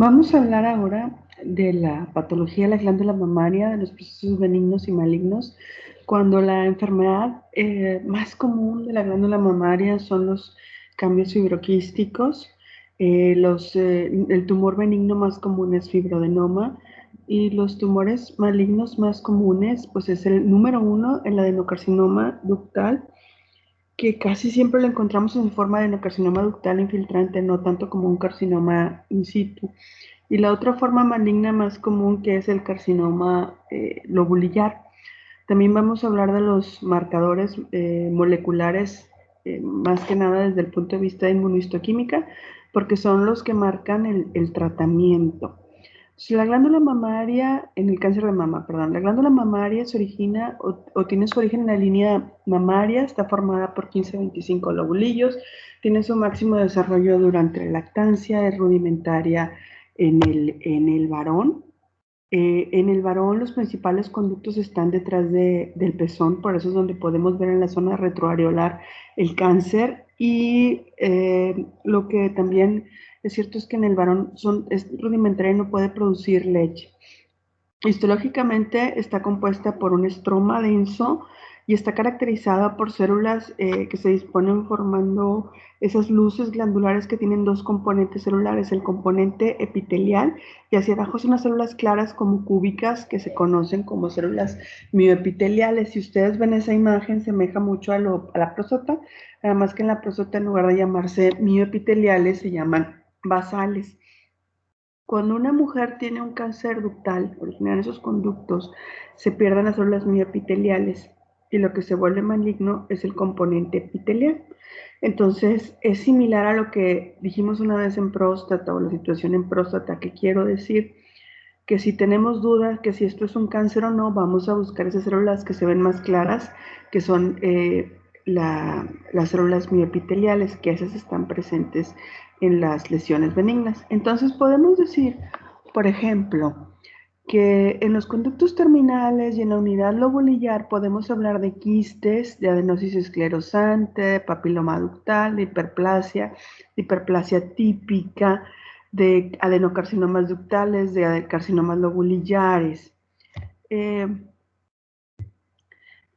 Vamos a hablar ahora de la patología de la glándula mamaria, de los procesos benignos y malignos, cuando la enfermedad más común de la glándula mamaria son los cambios fibroquísticos. El tumor benigno más común es fibroadenoma y los tumores malignos más comunes, pues es el número uno, el adenocarcinoma ductal, que casi siempre lo encontramos en forma de adenocarcinoma ductal infiltrante, no tanto como un carcinoma in situ. Y la otra forma maligna más común, que es el carcinoma lobulillar. También vamos a hablar de los marcadores moleculares, más que nada desde el punto de vista de inmunohistoquímica, porque son los que marcan el tratamiento. Si la glándula mamaria, en el cáncer de mama, perdón, la glándula mamaria se origina o tiene su origen en la línea mamaria, está formada por 15 a 25 lobulillos, tiene su máximo desarrollo durante la lactancia, es rudimentaria en el varón. En el varón los principales conductos están detrás del pezón, por eso es donde podemos ver en la zona retroareolar el cáncer. Y lo que también es cierto es que en el varón es rudimentaria y no puede producir leche. Histológicamente está compuesta por un estroma denso y está caracterizada por células que se disponen formando esas luces glandulares que tienen dos componentes celulares, el componente epitelial y hacia abajo son las células claras como cúbicas que se conocen como células mioepiteliales. Si ustedes ven esa imagen, semeja mucho a la próstata, nada más que en la próstata en lugar de llamarse mioepiteliales se llaman basales. Cuando una mujer tiene un cáncer ductal, original en esos conductos, se pierden las células mioepiteliales y lo que se vuelve maligno es el componente epitelial. Entonces, es similar a lo que dijimos una vez en próstata o la situación en próstata, que quiero decir que si tenemos dudas que si esto es un cáncer o no, vamos a buscar esas células que se ven más claras, que son las células mioepiteliales, que esas están presentes en las lesiones benignas. Entonces podemos decir, por ejemplo, que en los conductos terminales y en la unidad lobulillar podemos hablar de quistes, de adenosis esclerosante, de papiloma ductal, de hiperplasia típica, de adenocarcinomas ductales, de carcinomas lobulillares. Eh,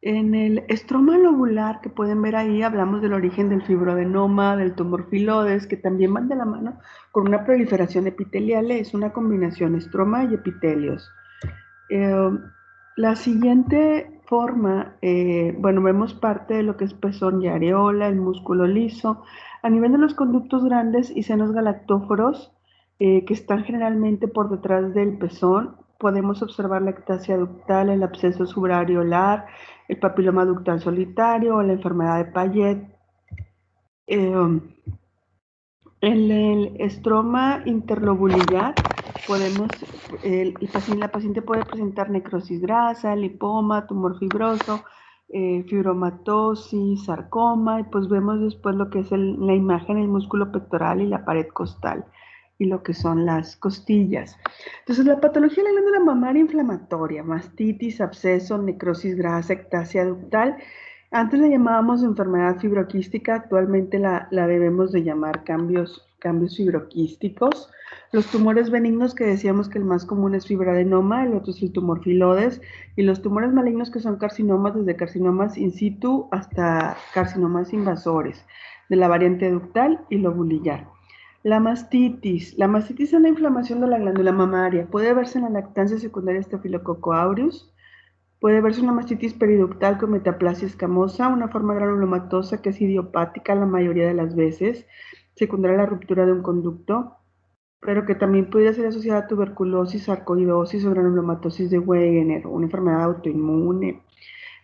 en el estroma lobular que pueden ver ahí hablamos del origen del fibroadenoma, del tumor filodes, que también van de la mano con una proliferación epitelial, es una combinación estroma y epitelios. Eh, la siguiente forma, bueno, vemos parte de lo que es pezón y areola, el músculo liso, a nivel de los conductos grandes y senos galactóforos, que están generalmente por detrás del pezón, podemos observar la ectasia ductal, el absceso suprareolar, el papiloma ductal solitario o la enfermedad de Payet. Eh, en el estroma interlobulillar podemos, la paciente puede presentar necrosis grasa, lipoma, tumor fibroso, fibromatosis, sarcoma, y pues vemos después lo que es la imagen, el músculo pectoral y la pared costal y lo que son las costillas. Entonces, la patología de la glándula mamaria inflamatoria, mastitis, absceso, necrosis grasa, ectasia ductal. Antes la llamábamos enfermedad fibroquística, actualmente la debemos de llamar cambios fibroquísticos. Los tumores benignos, que decíamos que el más común es fibroadenoma, el otro es el tumor filodes, y los tumores malignos, que son carcinomas, desde carcinomas in situ hasta carcinomas invasores, de la variante ductal y lobulillar. La mastitis es la inflamación de la glándula mamaria, puede verse en la lactancia secundaria Staphylococcus aureus. Puede verse una mastitis periductal con metaplasia escamosa, una forma granulomatosa que es idiopática la mayoría de las veces, secundaria a la ruptura de un conducto, pero que también puede ser asociada a tuberculosis, sarcoidosis o granulomatosis de Wegener, una enfermedad autoinmune.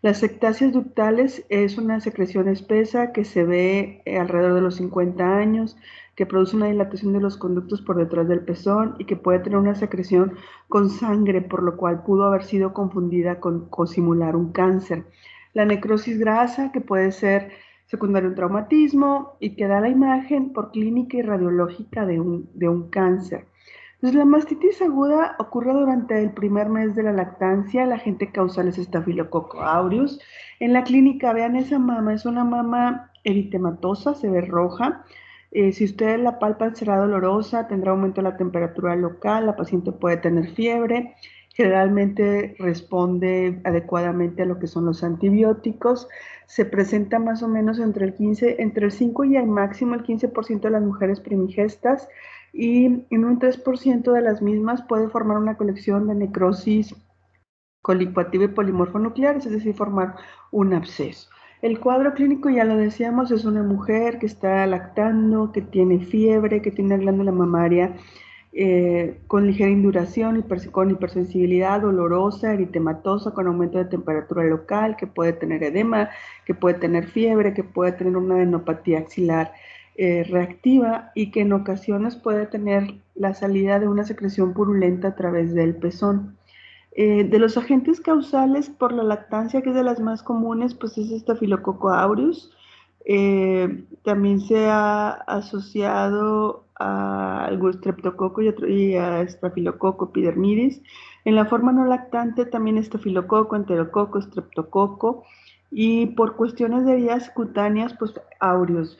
Las ectasias ductales es una secreción espesa que se ve alrededor de los 50 años, que produce una dilatación de los conductos por detrás del pezón y que puede tener una secreción con sangre, por lo cual pudo haber sido confundida con simular un cáncer. La necrosis grasa, que puede ser secundaria a un traumatismo y que da la imagen por clínica y radiológica de un cáncer. Entonces, la mastitis aguda ocurre durante el primer mes de la lactancia, el agente causal es Staphylococcus aureus. En la clínica, vean esa mama, es una mama eritematosa, se ve roja, Si usted la palpa será dolorosa, tendrá aumento de la temperatura local, la paciente puede tener fiebre, generalmente responde adecuadamente a lo que son los antibióticos, se presenta más o menos entre el 5 y al máximo el 15% de las mujeres primigestas y en un 3% de las mismas puede formar una colección de necrosis colicoactiva y polimorfonucleares, es decir, formar un absceso. El cuadro clínico, ya lo decíamos, es una mujer que está lactando, que tiene fiebre, que tiene una glándula mamaria con ligera induración, con hipersensibilidad, dolorosa, eritematosa, con aumento de temperatura local, que puede tener edema, que puede tener fiebre, que puede tener una adenopatía axilar reactiva y que en ocasiones puede tener la salida de una secreción purulenta a través del pezón. De los agentes causales por la lactancia, que es de las más comunes, pues es Staphylococcus aureus. También se ha asociado a algún streptococo y a Staphylococcus epidermidis. En la forma no lactante también estafilococo, enterococo, streptococo y por cuestiones de heridas cutáneas, pues aureus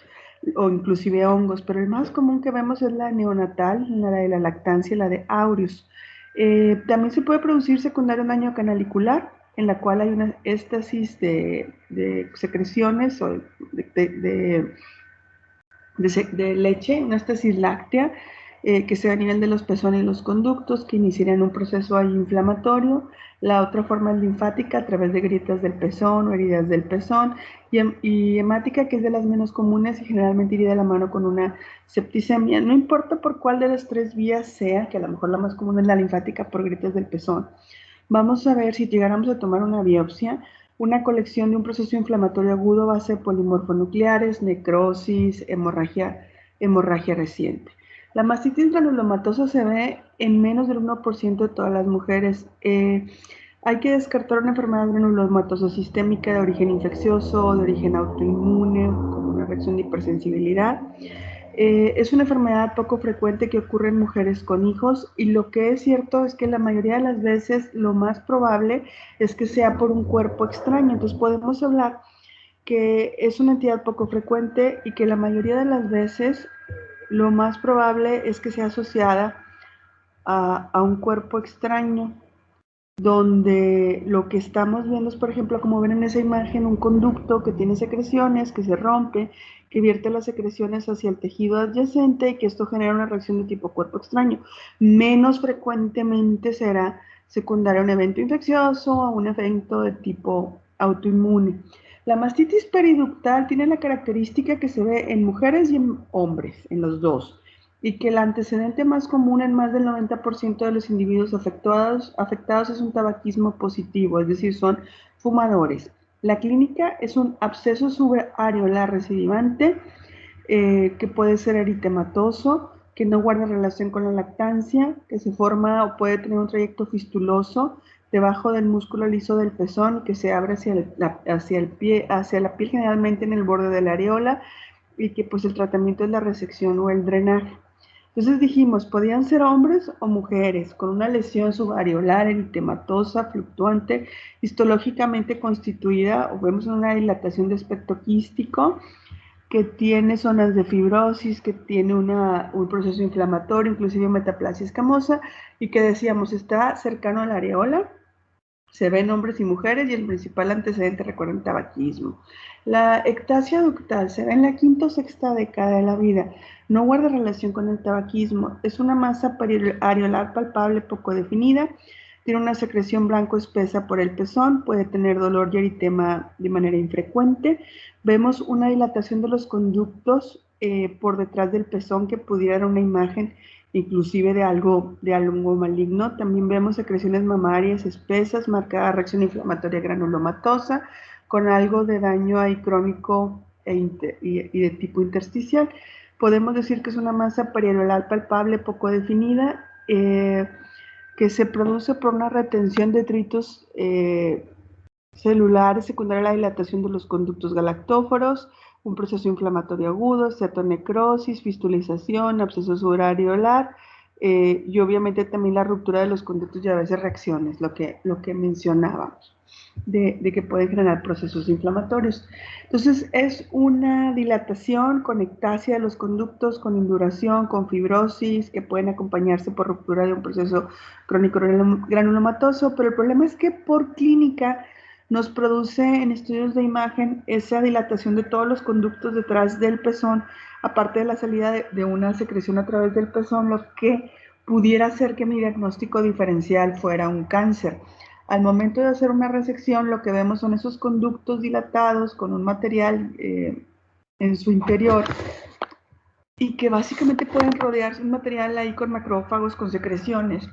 o inclusive hongos, pero el más común que vemos es la neonatal, la de la lactancia, la de aureus. También se puede producir secundario un daño canalicular, en la cual hay una éstasis de secreciones o de leche, una éstasis láctea, que se da a nivel de los pezones y los conductos, que iniciarían un proceso ahí inflamatorio. La otra forma es linfática a través de grietas del pezón o heridas del pezón, y hemática, que es de las menos comunes y generalmente iría de la mano con una septicemia. No importa por cuál de las tres vías sea, que a lo mejor la más común es la linfática por grietas del pezón. Vamos a ver si llegáramos a tomar una biopsia, una colección de un proceso inflamatorio agudo va a ser polimorfonucleares, necrosis, hemorragia reciente. La mastitis granulomatosa se ve en menos del 1% de todas las mujeres. Hay que descartar una enfermedad granulomatosa sistémica de origen infeccioso, de origen autoinmune, como una reacción de hipersensibilidad. Es una enfermedad poco frecuente que ocurre en mujeres con hijos y lo que es cierto es que la mayoría de las veces lo más probable es que sea por un cuerpo extraño. Entonces podemos hablar que es una entidad poco frecuente y que la mayoría de las veces lo más probable es que sea asociada a un cuerpo extraño, donde lo que estamos viendo es, por ejemplo, como ven en esa imagen, un conducto que tiene secreciones, que se rompe, que vierte las secreciones hacia el tejido adyacente y que esto genera una reacción de tipo cuerpo extraño. Menos frecuentemente será secundaria a un evento infeccioso o a un evento de tipo autoinmune. La mastitis periductal tiene la característica que se ve en mujeres y en hombres, en los dos, y que el antecedente más común en más del 90% de los individuos afectados es un tabaquismo positivo, es decir, son fumadores. La clínica es un absceso subareolar recidivante que puede ser eritematoso, que no guarda relación con la lactancia, que se forma o puede tener un trayecto fistuloso debajo del músculo liso del pezón que se abre hacia la piel, generalmente en el borde de la areola, y que pues el tratamiento es la resección o el drenaje. Entonces dijimos, podían ser hombres o mujeres con una lesión subareolar, eritematosa, fluctuante, histológicamente constituida, o vemos una dilatación de aspecto quístico, que tiene zonas de fibrosis, que tiene un proceso inflamatorio, inclusive metaplasia escamosa, y que decíamos está cercano a la areola. Se ven hombres y mujeres y el principal antecedente, recuerden, tabaquismo. La ectasia ductal se ve en la quinta o sexta década de la vida. No guarda relación con el tabaquismo. Es una masa areolar palpable poco definida. Tiene una secreción blanco espesa por el pezón. Puede tener dolor y eritema de manera infrecuente. Vemos una dilatación de los conductos por detrás del pezón que pudiera dar una imagen inclusive de algo maligno. También vemos secreciones mamarias espesas, marcada reacción inflamatoria granulomatosa, con algo de daño ahí crónico y de tipo intersticial. Podemos decir que es una masa periareolar palpable poco definida, que se produce por una retención de detritos celulares secundaria a la dilatación de los conductos galactóforos, un proceso inflamatorio agudo, cetonecrosis, fistulización, absceso subareolar, y obviamente también la ruptura de los conductos y a veces reacciones, lo que mencionábamos, de que pueden generar procesos inflamatorios. Entonces, es una dilatación con ectasia de los conductos, con induración, con fibrosis, que pueden acompañarse por ruptura de un proceso crónico granulomatoso, pero el problema es que por clínica nos produce en estudios de imagen esa dilatación de todos los conductos detrás del pezón, aparte de la salida de una secreción a través del pezón, lo que pudiera hacer que mi diagnóstico diferencial fuera un cáncer. Al momento de hacer una resección, lo que vemos son esos conductos dilatados con un material en su interior y que básicamente pueden rodearse un material ahí con macrófagos, con secreciones,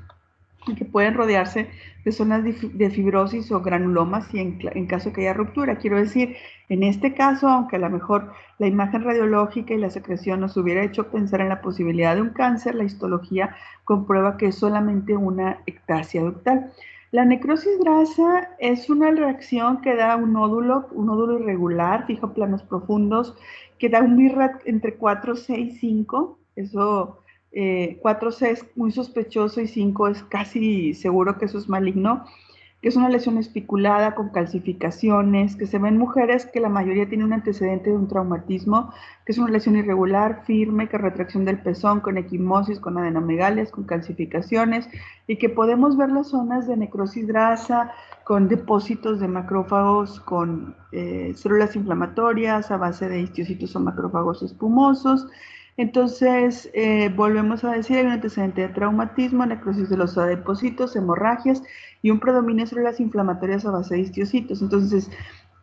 y que pueden rodearse de zonas de fibrosis o granulomas y en caso que haya ruptura. Quiero decir, en este caso, aunque a lo mejor la imagen radiológica y la secreción nos hubiera hecho pensar en la posibilidad de un cáncer, la histología comprueba que es solamente una ectasia ductal. La necrosis grasa es una reacción que da un nódulo irregular, fija planos profundos, que da un BIRAT entre 4, 6, 5. Eso 4C es muy sospechoso y 5 es casi seguro que eso es maligno, que es una lesión espiculada con calcificaciones, que se ven en mujeres que la mayoría tiene un antecedente de un traumatismo, que es una lesión irregular, firme, que retracción del pezón, con equimosis, con adenomegalias, con calcificaciones, y que podemos ver las zonas de necrosis grasa, con depósitos de macrófagos, con células inflamatorias a base de histiocitos o macrófagos espumosos. Entonces, volvemos a decir, hay un antecedente de traumatismo, necrosis de los adipocitos, hemorragias y un predominio de células inflamatorias a base de histiocitos. Entonces,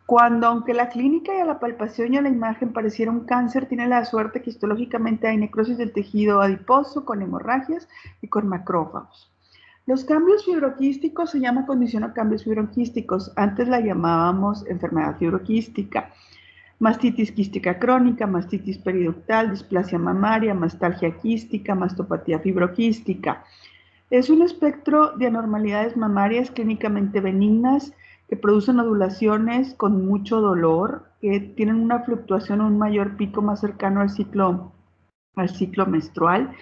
cuando aunque la clínica y a la palpación y a la imagen pareciera un cáncer, tiene la suerte que histológicamente hay necrosis del tejido adiposo con hemorragias y con macrófagos. Los cambios fibroquísticos se llama condición a cambios fibroquísticos. Antes la llamábamos enfermedad fibroquística. Mastitis quística crónica, mastitis periductal, displasia mamaria, mastalgia quística, mastopatía fibroquística. Es un espectro de anormalidades mamarias clínicamente benignas que producen nodulaciones con mucho dolor, que tienen una fluctuación o un mayor pico más cercano al ciclo menstrual.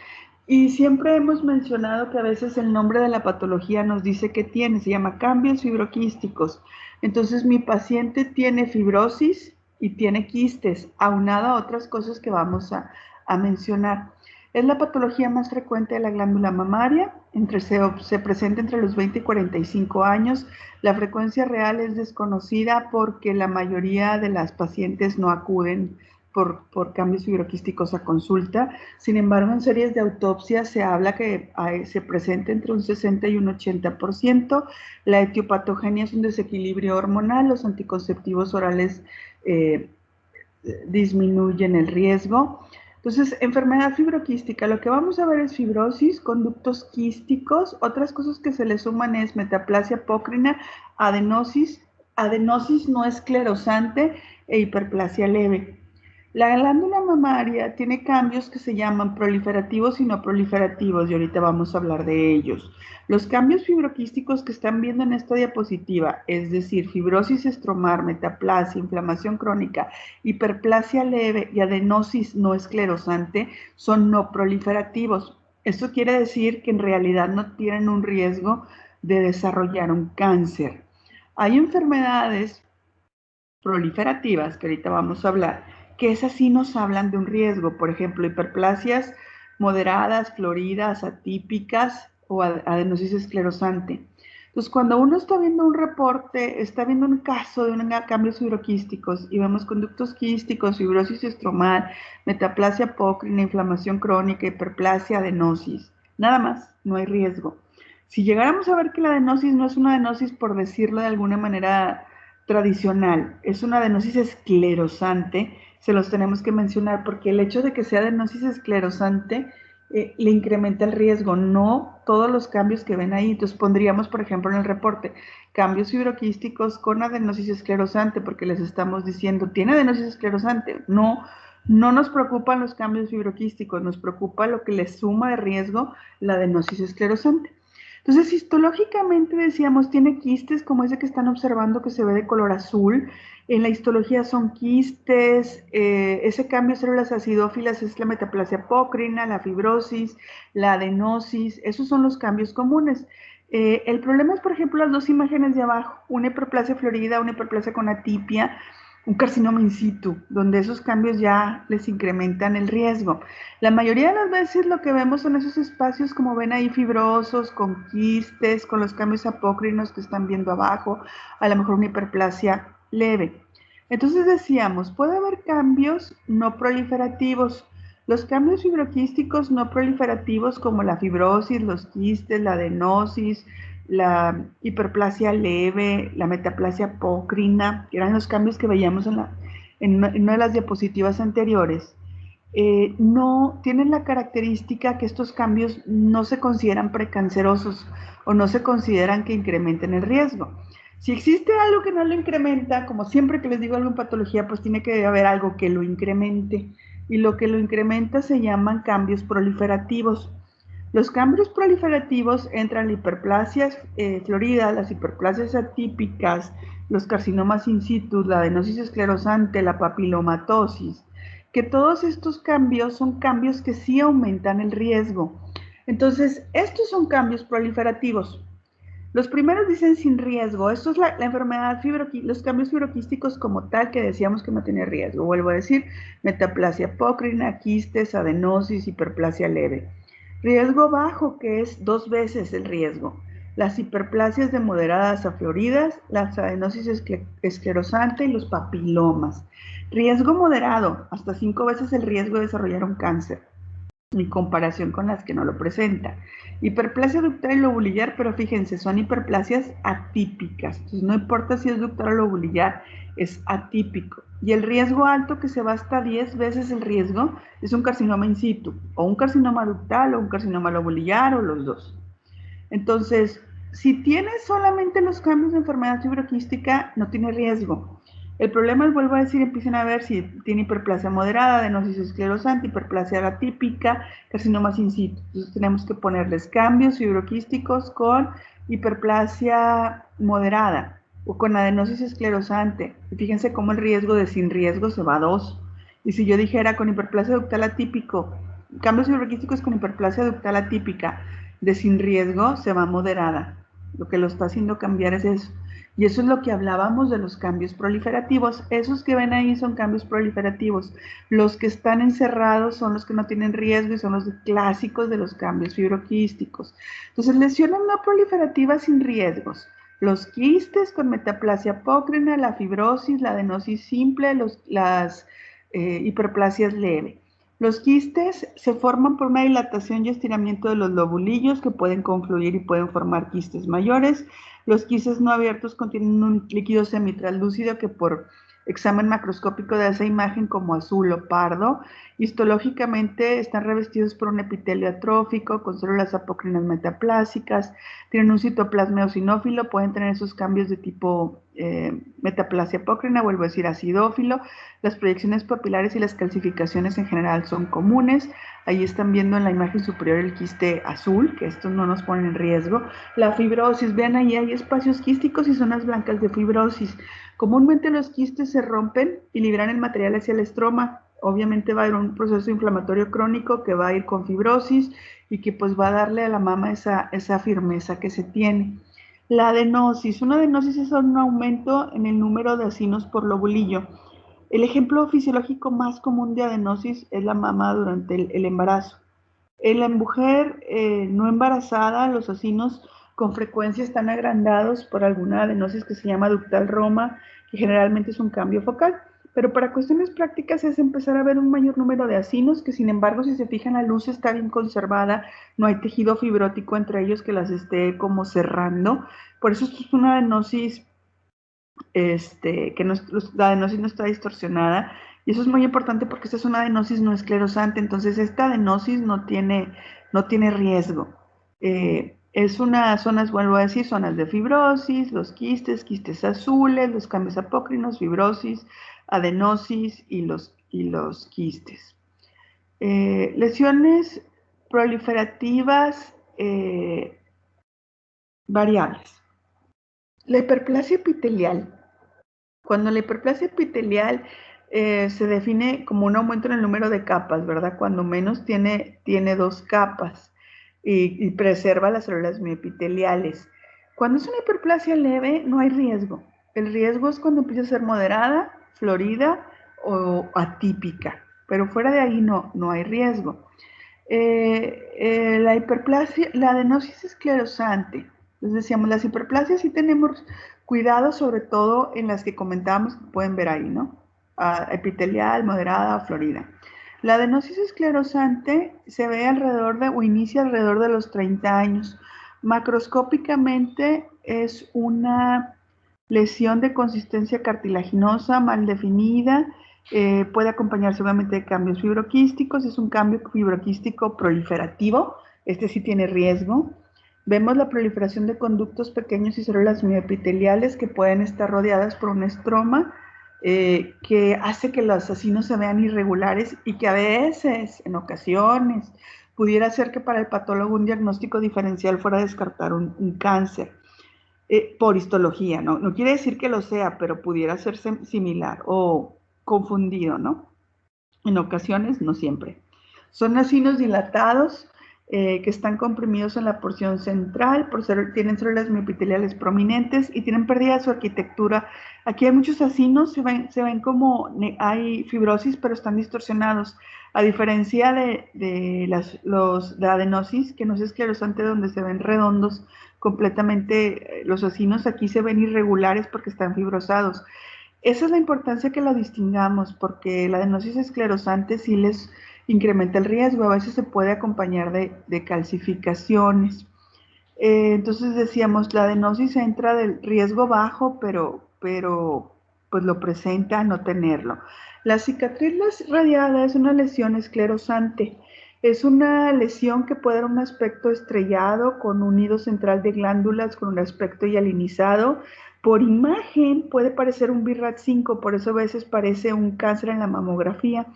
Y siempre hemos mencionado que a veces el nombre de la patología nos dice que tiene, se llama cambios fibroquísticos. Entonces mi paciente tiene fibrosis y tiene quistes, aunado a otras cosas que vamos a mencionar. Es la patología más frecuente de la glándula mamaria, se presenta entre los 20 y 45 años. La frecuencia real es desconocida porque la mayoría de las pacientes no acuden por cambios fibroquísticos a consulta. Sin embargo, en series de autopsia se habla que se presenta entre un 60 y un 80%. La etiopatogenia es un desequilibrio hormonal. Los anticonceptivos orales eh, disminuyen el riesgo. Entonces, enfermedad fibroquística, lo que vamos a ver es fibrosis, conductos quísticos, otras cosas que se le suman es metaplasia apócrina, adenosis no esclerosante e hiperplasia leve. La glándula mamaria tiene cambios que se llaman proliferativos y no proliferativos, y ahorita vamos a hablar de ellos. Los cambios fibroquísticos que están viendo en esta diapositiva, es decir, fibrosis estromar, metaplasia, inflamación crónica, hiperplasia leve y adenosis no esclerosante, son no proliferativos. Esto quiere decir que en realidad no tienen un riesgo de desarrollar un cáncer. Hay enfermedades proliferativas, que ahorita vamos a hablar, que esas sí nos hablan de un riesgo, por ejemplo, hiperplasias moderadas, floridas, atípicas o adenosis esclerosante. Entonces, cuando uno está viendo un reporte, está viendo un caso de cambios fibroquísticos y vemos conductos quísticos, fibrosis estromal, metaplasia apócrina, inflamación crónica, hiperplasia, adenosis, nada más, no hay riesgo. Si llegáramos a ver que la adenosis no es una adenosis, por decirlo de alguna manera tradicional, es una adenosis esclerosante, se los tenemos que mencionar porque el hecho de que sea adenosis esclerosante le incrementa el riesgo, no todos los cambios que ven ahí. Entonces pondríamos, por ejemplo, en el reporte, cambios fibroquísticos con adenosis esclerosante, porque les estamos diciendo, ¿tiene adenosis esclerosante? No, no nos preocupan los cambios fibroquísticos, nos preocupa lo que le suma de riesgo la adenosis esclerosante. Entonces, histológicamente decíamos, tiene quistes como ese que están observando que se ve de color azul. En la histología son quistes, ese cambio de células acidófilas es la metaplasia apócrina, la fibrosis, la adenosis, esos son los cambios comunes. El problema es, por ejemplo, las dos imágenes de abajo, una hiperplasia florida, una hiperplasia con atipia, un carcinoma in situ, donde esos cambios ya les incrementan el riesgo. La mayoría de las veces lo que vemos son esos espacios, como ven ahí, fibrosos, con quistes, con los cambios apócrinos que están viendo abajo, a lo mejor una hiperplasia leve. Entonces decíamos, puede haber cambios no proliferativos. Los cambios fibroquísticos no proliferativos, como la fibrosis, los quistes, la adenosis, la hiperplasia leve, la metaplasia apócrina, que eran los cambios que veíamos en una de las diapositivas anteriores, no tienen la característica que estos cambios no se consideran precancerosos o no se consideran que incrementen el riesgo. Si existe algo que no lo incrementa, como siempre que les digo algo en patología, pues tiene que haber algo que lo incremente. Y lo que lo incrementa se llaman cambios proliferativos. Los cambios proliferativos entran la hiperplasia florida, las hiperplasias atípicas, los carcinomas in situ, la adenosis esclerosante, la papilomatosis, que todos estos cambios son cambios que sí aumentan el riesgo. Entonces, estos son cambios proliferativos. Los primeros dicen sin riesgo. Esto es la enfermedad los cambios fibroquísticos como tal que decíamos que no tiene riesgo. Vuelvo a decir, metaplasia apócrina, quistes, adenosis, hiperplasia leve. Riesgo bajo, que es 2 veces el riesgo. Las hiperplasias de moderadas a floridas, la adenosis esclerosante y los papilomas. Riesgo moderado, hasta 5 veces el riesgo de desarrollar un cáncer, en comparación con las que no lo presentan. Hiperplasia ductal y lobulillar, pero fíjense, son hiperplasias atípicas. Entonces, no importa si es ductal o lobulillar, es atípico. Y el riesgo alto, que se va hasta 10 veces el riesgo, es un carcinoma in situ, o un carcinoma ductal, o un carcinoma lobulillar, o los dos. Entonces, si tienes solamente los cambios de enfermedad fibroquística, no tiene riesgo. El problema es, vuelvo a decir, empiecen a ver si tiene hiperplasia moderada, adenosis esclerosante, hiperplasia atípica, carcinomas in situ. Entonces tenemos que ponerles cambios fibroquísticos con hiperplasia moderada o con adenosis esclerosante. Y fíjense cómo el riesgo de sin riesgo se va a 2. Y si yo dijera con hiperplasia ductal atípico, cambios fibroquísticos con hiperplasia ductal atípica, de sin riesgo se va moderada. Lo que lo está haciendo cambiar es eso. Y eso es lo que hablábamos de los cambios proliferativos. Esos que ven ahí son cambios proliferativos. Los que están encerrados son los que no tienen riesgo y son los clásicos de los cambios fibroquísticos. Entonces, lesiones no proliferativas sin riesgos. Los quistes con metaplasia apócrina, la fibrosis, la adenosis simple, las hiperplasias leve. Los quistes se forman por una dilatación y estiramiento de los lobulillos que pueden confluir y pueden formar quistes mayores. Los quistes no abiertos contienen un líquido semitranslúcido que por examen macroscópico da esa imagen como azul o pardo. Histológicamente están revestidos por un epitelio atrófico con células apócrinas metaplásicas, tienen un citoplasma eosinófilo, pueden tener esos cambios de tipo metaplasia apócrina, vuelvo a decir acidófilo. Las proyecciones papilares y las calcificaciones en general son comunes. Ahí están viendo en la imagen superior el quiste azul, que estos no nos ponen en riesgo. La fibrosis, vean ahí hay espacios quísticos y zonas blancas de fibrosis. Comúnmente los quistes se rompen y liberan el material hacia el estroma. Obviamente va a haber un proceso inflamatorio crónico que va a ir con fibrosis y que pues va a darle a la mama esa firmeza que se tiene. La adenosis, una adenosis es un aumento en el número de acinos por lobulillo. El ejemplo fisiológico más común de adenosis es la mama durante el embarazo. En la mujer no embarazada, los acinos con frecuencia están agrandados por alguna adenosis que se llama ductal roma, que generalmente es un cambio focal. Pero para cuestiones prácticas es empezar a ver un mayor número de acinos, que sin embargo, si se fijan, la luz está bien conservada, no hay tejido fibrótico entre ellos que las esté como cerrando. Por eso esto es una adenosis que no, la adenosis no está distorsionada. Y eso es muy importante porque esta es una adenosis no esclerosante, entonces esta adenosis no tiene riesgo. Es una zonas, vuelvo a decir, zonas de fibrosis, los quistes azules, los cambios apócrinos, fibrosis, adenosis y los quistes. Lesiones proliferativas variables. La hiperplasia epitelial. Cuando la hiperplasia epitelial se define como un aumento en el número de capas, ¿verdad? Cuando menos tiene dos capas y preserva las células mioepiteliales. Cuando es una hiperplasia leve, no hay riesgo. El riesgo es cuando empieza a ser moderada, florida o atípica, pero fuera de ahí no hay riesgo. La hiperplasia, la adenosis esclerosante. Les decíamos, las hiperplasias sí tenemos cuidado, sobre todo en las que comentábamos que pueden ver ahí, ¿no? Epitelial, moderada o florida. La adenosis esclerosante se ve alrededor de, o inicia alrededor de los 30 años. Macroscópicamente es una lesión de consistencia cartilaginosa mal definida, puede acompañarse obviamente de cambios fibroquísticos, es un cambio fibroquístico proliferativo, este sí tiene riesgo. Vemos la proliferación de conductos pequeños y células mioepiteliales que pueden estar rodeadas por un estroma que hace que los asesinos se vean irregulares y que a veces, en ocasiones, pudiera ser que para el patólogo un diagnóstico diferencial fuera a descartar un cáncer. Por histología, ¿no? No quiere decir que lo sea, pero pudiera ser similar o confundido, ¿no? En ocasiones, no siempre. Son acinos dilatados que están comprimidos en la porción central, tienen células mioepiteliales prominentes y tienen pérdida de su arquitectura. Aquí hay muchos acinos, se ven como hay fibrosis, pero están distorsionados. A diferencia de la adenosis, que no es esclerosante, donde se ven redondos completamente los acinos, aquí se ven irregulares porque están fibrosados. Esa es la importancia que la distingamos, porque la adenosis esclerosante sí les incrementa el riesgo, a veces se puede acompañar de calcificaciones. Entonces decíamos, la adenosis entra del riesgo bajo, pero pues lo presenta no tenerlo. La cicatriz radiada es una lesión esclerosante. Es una lesión que puede dar un aspecto estrellado con un nido central de glándulas con un aspecto hialinizado. Por imagen puede parecer un BRAF5, por eso a veces parece un cáncer en la mamografía.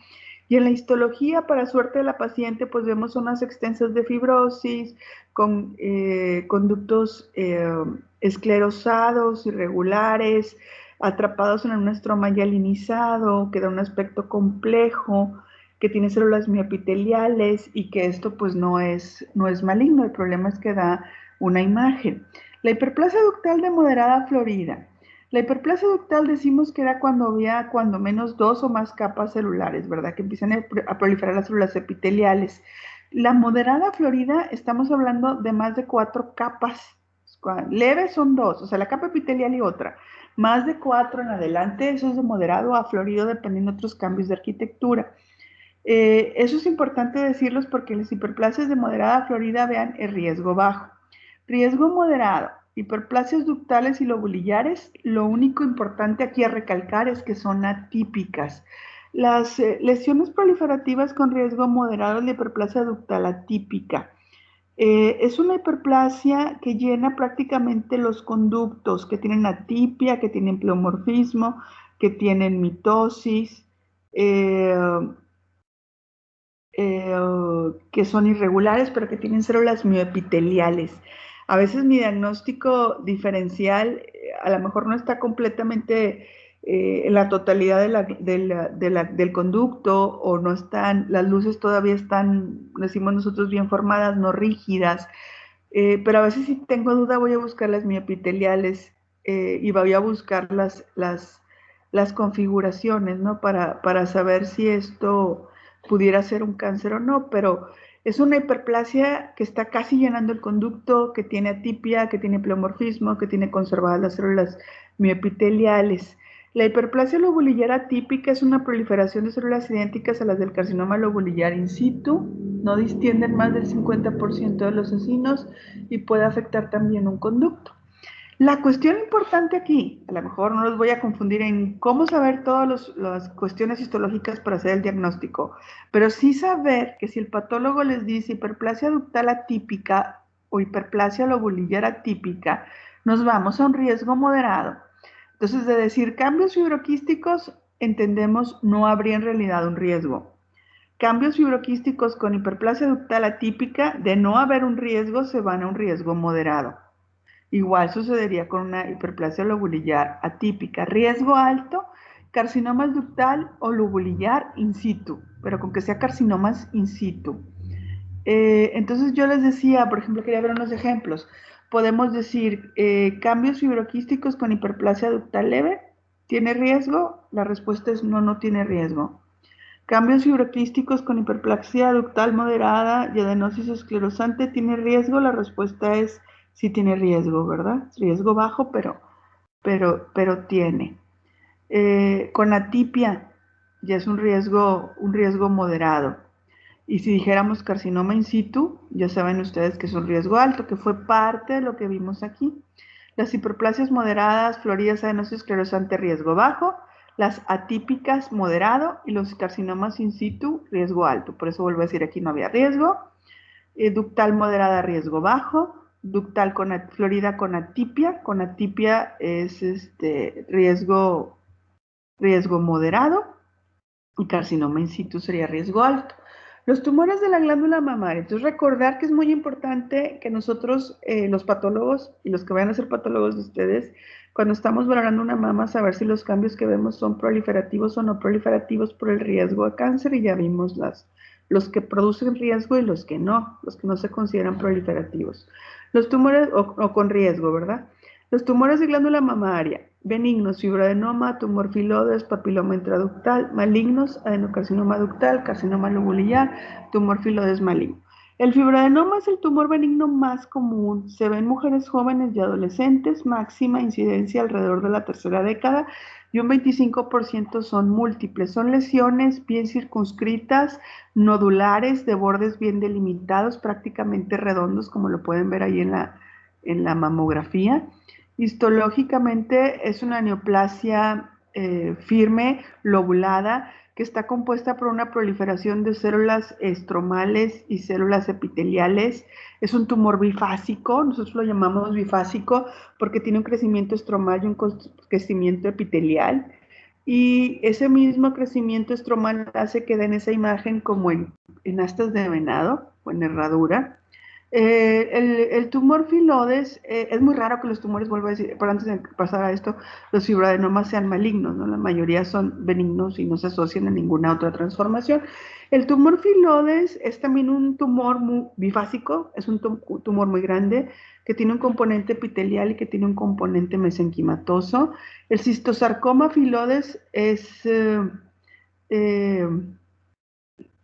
Y en la histología, para suerte de la paciente, pues vemos zonas extensas de fibrosis, con conductos esclerosados, irregulares, atrapados en un estroma hialinizado, que da un aspecto complejo, que tiene células mioepiteliales y que esto pues no es maligno, el problema es que da una imagen. La hiperplasia ductal de moderada florida. La hiperplasia ductal decimos que era cuando había cuando menos dos o más capas celulares, ¿verdad? Que empiezan a proliferar las células epiteliales. La moderada florida, estamos hablando de más de 4 capas. Leves son 2, o sea, la capa epitelial y otra. Más de 4 en adelante, eso es de moderado a florido, dependiendo de otros cambios de arquitectura. Eso es importante decirlos porque las hiperplasias de moderada a florida, vean, el riesgo bajo. Riesgo moderado, hiperplasias ductales y lobulillares, lo único importante aquí a recalcar es que son atípicas. Las lesiones proliferativas con riesgo moderado de hiperplasia ductal atípica. Es una hiperplasia que llena prácticamente los conductos, que tienen atipia, que tienen pleomorfismo, que tienen mitosis, eh, que son irregulares, pero que tienen células mioepiteliales. A veces mi diagnóstico diferencial a lo mejor no está completamente en la totalidad del conducto o no están, las luces todavía están, decimos nosotros, bien formadas, no rígidas, pero a veces si tengo duda voy a buscar las mioepiteliales y voy a buscar las configuraciones, ¿no? Para saber si esto pudiera ser un cáncer o no, pero es una hiperplasia que está casi llenando el conducto, que tiene atipia, que tiene pleomorfismo, que tiene conservadas las células mioepiteliales. La hiperplasia lobulillar atípica es una proliferación de células idénticas a las del carcinoma lobulillar in situ, no distienden más del 50% de los acinos y puede afectar también un conducto. La cuestión importante aquí, a lo mejor no los voy a confundir en cómo saber todas las cuestiones histológicas para hacer el diagnóstico, pero sí saber que si el patólogo les dice hiperplasia ductal atípica o hiperplasia lobulillar atípica, nos vamos a un riesgo moderado. Entonces, de decir cambios fibroquísticos, entendemos no habría en realidad un riesgo. Cambios fibroquísticos con hiperplasia ductal atípica, de no haber un riesgo, se van a un riesgo moderado. Igual sucedería con una hiperplasia lobulillar atípica. Riesgo alto, carcinomas ductal o lobulillar in situ, pero con que sea carcinomas in situ. Entonces yo les decía, por ejemplo, quería ver unos ejemplos. Podemos decir, cambios fibroquísticos con hiperplasia ductal leve, ¿tiene riesgo? La respuesta es no, no tiene riesgo. Cambios fibroquísticos con hiperplasia ductal moderada y adenosis esclerosante, ¿tiene riesgo? La respuesta es sí tiene riesgo, ¿verdad? Riesgo bajo, pero tiene. Con atipia ya es un riesgo moderado. Y si dijéramos carcinoma in situ, ya saben ustedes que es un riesgo alto, que fue parte de lo que vimos aquí. Las hiperplasias moderadas, floridas, adenosis esclerosante, riesgo bajo. Las atípicas, moderado. Y los carcinomas in situ, riesgo alto. Por eso vuelvo a decir, aquí no había riesgo. Ductal moderada, riesgo bajo. Ductal con florida con atipia. Con atipia es riesgo moderado. Y carcinoma in situ sería riesgo alto. Los tumores de la glándula mamaria. Entonces, recordar que es muy importante que nosotros, los patólogos y los que vayan a ser patólogos de ustedes, cuando estamos valorando una mama, saber si los cambios que vemos son proliferativos o no proliferativos por el riesgo a cáncer, y ya vimos los que producen riesgo y los que no se consideran proliferativos. Los tumores, o con riesgo, ¿verdad? Los tumores de glándula mamaria, benignos, fibroadenoma, tumor filodes, papiloma intraductal, malignos, adenocarcinoma ductal, carcinoma lobulillar, tumor filodes maligno. El fibroadenoma es el tumor benigno más común. Se ve en mujeres jóvenes y adolescentes, máxima incidencia alrededor de la tercera década, y un 25% son múltiples. Son lesiones bien circunscritas, nodulares, de bordes bien delimitados, prácticamente redondos, como lo pueden ver ahí en la mamografía. Histológicamente es una neoplasia firme, lobulada, que está compuesta por una proliferación de células estromales y células epiteliales. Es un tumor bifásico, nosotros lo llamamos bifásico porque tiene un crecimiento estromal y un crecimiento epitelial. Y ese mismo crecimiento estromal hace que den esa imagen como en astas de venado o en herradura. El tumor filodes, es muy raro que los tumores, vuelvo a decir, pero antes de pasar a esto, los fibroadenomas sean malignos, ¿no? La mayoría son benignos y no se asocian a ninguna otra transformación. El tumor filodes es también un tumor bifásico, es un tumor muy grande que tiene un componente epitelial y que tiene un componente mesenquimatoso. El cistosarcoma filodes eh,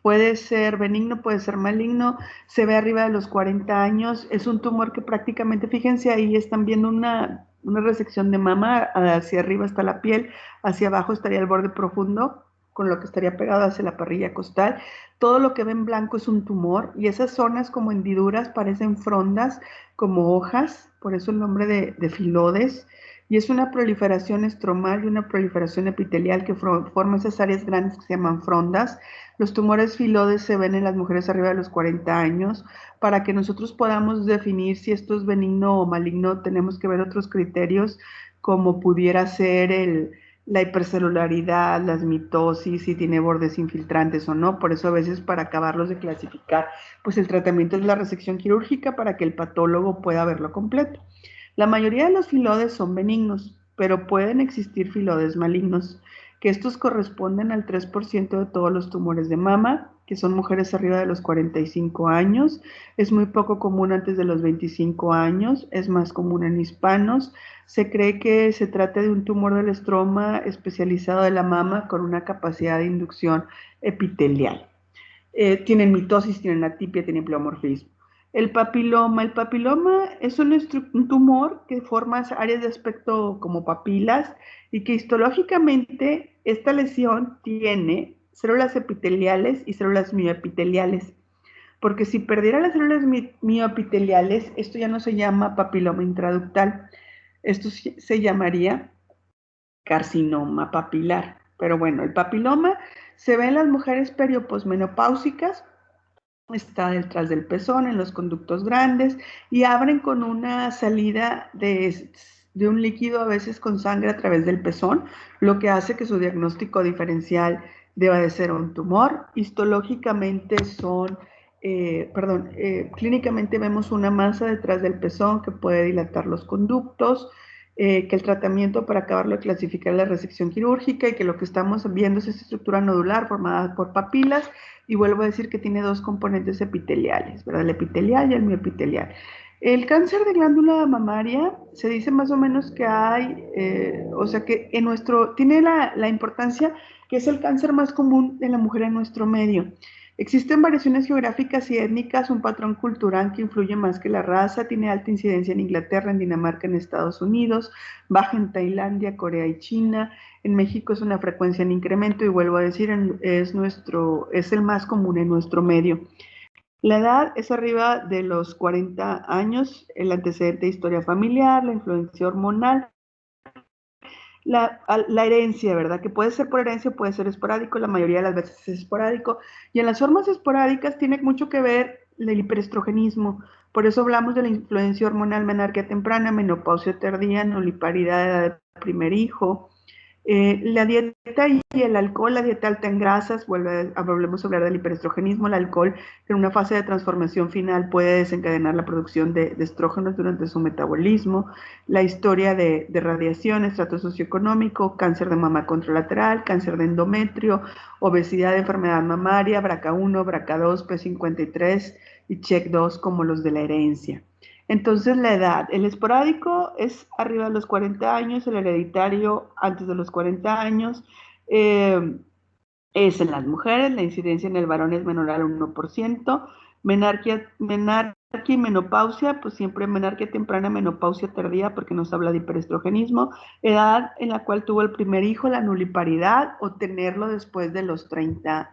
puede ser benigno, puede ser maligno, se ve arriba de los 40 años, es un tumor que prácticamente, fíjense ahí, están viendo una resección de mama, hacia arriba está la piel, hacia abajo estaría el borde profundo, con lo que estaría pegado hacia la parrilla costal. Todo lo que ven blanco es un tumor, y esas zonas como hendiduras parecen frondas, como hojas, por eso el nombre de filodes, y es una proliferación estromal y una proliferación epitelial que forma esas áreas grandes que se llaman frondas. Los tumores filodes se ven en las mujeres arriba de los 40 años. Para que nosotros podamos definir si esto es benigno o maligno, tenemos que ver otros criterios, como pudiera ser la hipercelularidad, las mitosis, si tiene bordes infiltrantes o no. Por eso a veces, para acabarlos de clasificar, pues el tratamiento es la resección quirúrgica para que el patólogo pueda verlo completo. La mayoría de los filodes son benignos, pero pueden existir filodes malignos, que estos corresponden al 3% de todos los tumores de mama, que son mujeres arriba de los 45 años. Es muy poco común antes de los 25 años, es más común en hispanos. Se cree que se trata de un tumor del estroma especializado de la mama con una capacidad de inducción epitelial. Tienen mitosis, tienen atipia, tienen pleomorfismo. El papiloma es un tumor que forma áreas de aspecto como papilas, y que histológicamente esta lesión tiene células epiteliales y células mioepiteliales. Porque si perdiera las células mioepiteliales, esto ya no se llama papiloma intraductal, esto se llamaría carcinoma papilar. Pero bueno, el papiloma se ve en las mujeres perioposmenopáusicas, está detrás del pezón, en los conductos grandes, y abren con una salida de un líquido, a veces con sangre, a través del pezón, lo que hace que su diagnóstico diferencial deba de ser un tumor. Histológicamente son clínicamente vemos una masa detrás del pezón que puede dilatar los conductos, que el tratamiento para acabarlo de clasificar es la resección quirúrgica y que lo que estamos viendo es esta estructura nodular formada por papilas, y vuelvo a decir que tiene dos componentes epiteliales, ¿verdad? El epitelial y el miopitelial. El cáncer de glándula mamaria se dice más o menos que hay, o sea que en tiene la importancia que es el cáncer más común de la mujer en nuestro medio. Existen variaciones geográficas y étnicas, un patrón cultural que influye más que la raza, tiene alta incidencia en Inglaterra, en Dinamarca, en Estados Unidos, baja en Tailandia, Corea y China. En México es una frecuencia en incremento y vuelvo a decir, es el más común en nuestro medio. La edad es arriba de los 40 años, el antecedente de historia familiar, la influencia hormonal, la herencia, ¿verdad? Que puede ser por herencia, puede ser esporádico, la mayoría de las veces es esporádico. Y en las formas esporádicas tiene mucho que ver el hiperestrogenismo. Por eso hablamos de la influencia hormonal, menarquia temprana, menopausia tardía, nulliparidad de edad del primer hijo. La dieta y el alcohol, la dieta alta en grasas, volvemos a hablar del hiperestrogenismo, el alcohol en una fase de transformación final puede desencadenar la producción de estrógenos durante su metabolismo, la historia de radiación, estrato socioeconómico, cáncer de mama contralateral, cáncer de endometrio, obesidad, enfermedad mamaria, BRCA1, BRCA2, P53 y CHEK2 como los de la herencia. Entonces la edad, el esporádico es arriba de los 40 años, el hereditario antes de los 40 años, es en las mujeres, la incidencia en el varón es menor al 1%, menarquia y menopausia, pues siempre menarquia temprana, menopausia tardía, porque nos habla de hiperestrogenismo, edad en la cual tuvo el primer hijo, la nuliparidad, o tenerlo después de los 30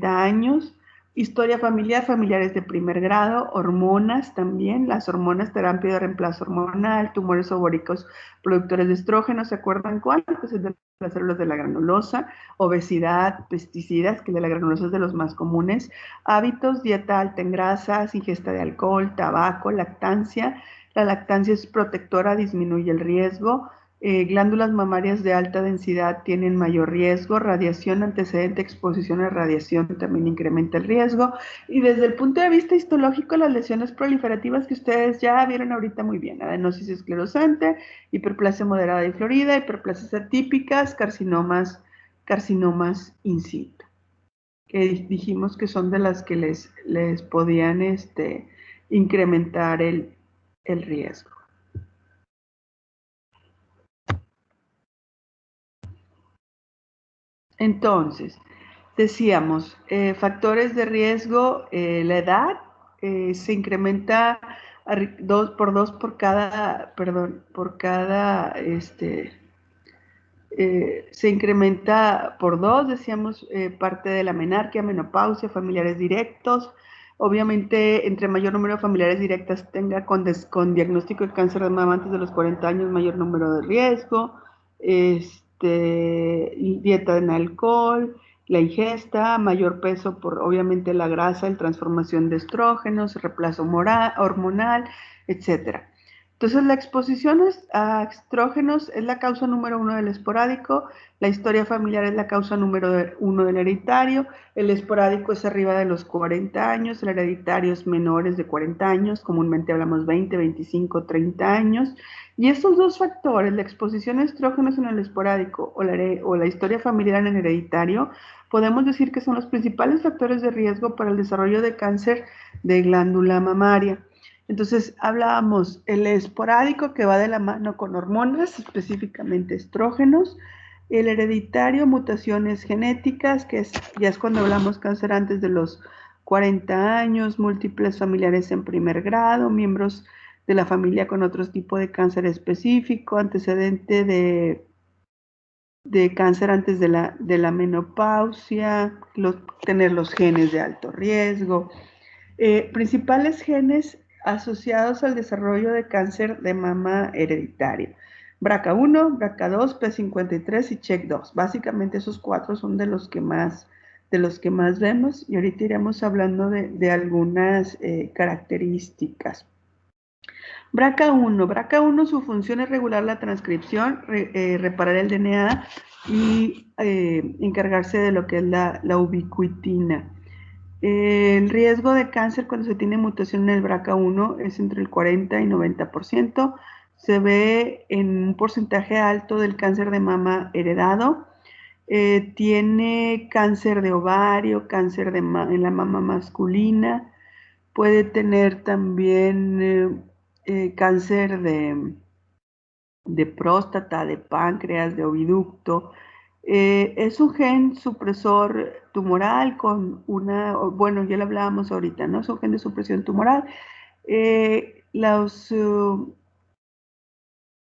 años, historia familiar, familiares de primer grado, hormonas también, las hormonas, terapia de reemplazo hormonal, tumores ováricos productores de estrógenos, ¿se acuerdan cuál? Pues es de las células de la granulosa, obesidad, pesticidas, que de la granulosa es de los más comunes, hábitos, dieta alta en grasas, ingesta de alcohol, tabaco, lactancia. La lactancia es protectora, disminuye el riesgo. Glándulas mamarias de alta densidad tienen mayor riesgo, radiación antecedente, exposición a radiación también incrementa el riesgo, y desde el punto de vista histológico, las lesiones proliferativas que ustedes ya vieron ahorita muy bien, adenosis esclerosante, hiperplasia moderada y florida, hiperplasias atípicas, carcinomas in situ, que dijimos que son de las que les podían incrementar el riesgo. Entonces, decíamos, factores de riesgo, la edad se incrementa por dos por cada, perdón, por cada, se incrementa por dos, decíamos, parte de la menarquia, menopausia, familiares directos. Obviamente, entre mayor número de familiares directas tenga con diagnóstico de cáncer de mama antes de los 40 años, mayor número de riesgo, dieta en alcohol, la ingesta, mayor peso por obviamente la grasa, la transformación de estrógenos, reemplazo hormonal, etcétera. Entonces, la exposición a estrógenos es la causa número uno del esporádico, la historia familiar es la causa número uno del hereditario, el esporádico es arriba de los 40 años, el hereditario es menores de 40 años, comúnmente hablamos 20, 25, 30 años, y estos dos factores, la exposición a estrógenos en el esporádico o la historia familiar en el hereditario, podemos decir que son los principales factores de riesgo para el desarrollo de cáncer de glándula mamaria. Entonces, hablábamos el esporádico que va de la mano con hormonas, específicamente estrógenos, el hereditario, mutaciones genéticas, ya es cuando hablamos cáncer antes de los 40 años, múltiples familiares en primer grado, miembros de la familia con otro tipo de cáncer específico, antecedente de cáncer antes de la menopausia, tener los genes de alto riesgo. Principales genes asociados al desarrollo de cáncer de mama hereditario. BRCA1, BRCA2, P53 y CHEK2. Básicamente esos cuatro son de los que más vemos, y ahorita iremos hablando de algunas características. BRCA1, su función es regular la transcripción, reparar el DNA y encargarse de lo que es la ubiquitina. El riesgo de cáncer cuando se tiene mutación en el BRCA1 es entre el 40 y 90%. Se ve en un porcentaje alto del cáncer de mama heredado. Tiene cáncer de ovario, cáncer en la mama masculina. Puede tener también cáncer de próstata, de páncreas, de oviducto. Es un gen supresor tumoral con bueno, ya lo hablábamos ahorita, ¿no? Es un gen de supresión tumoral.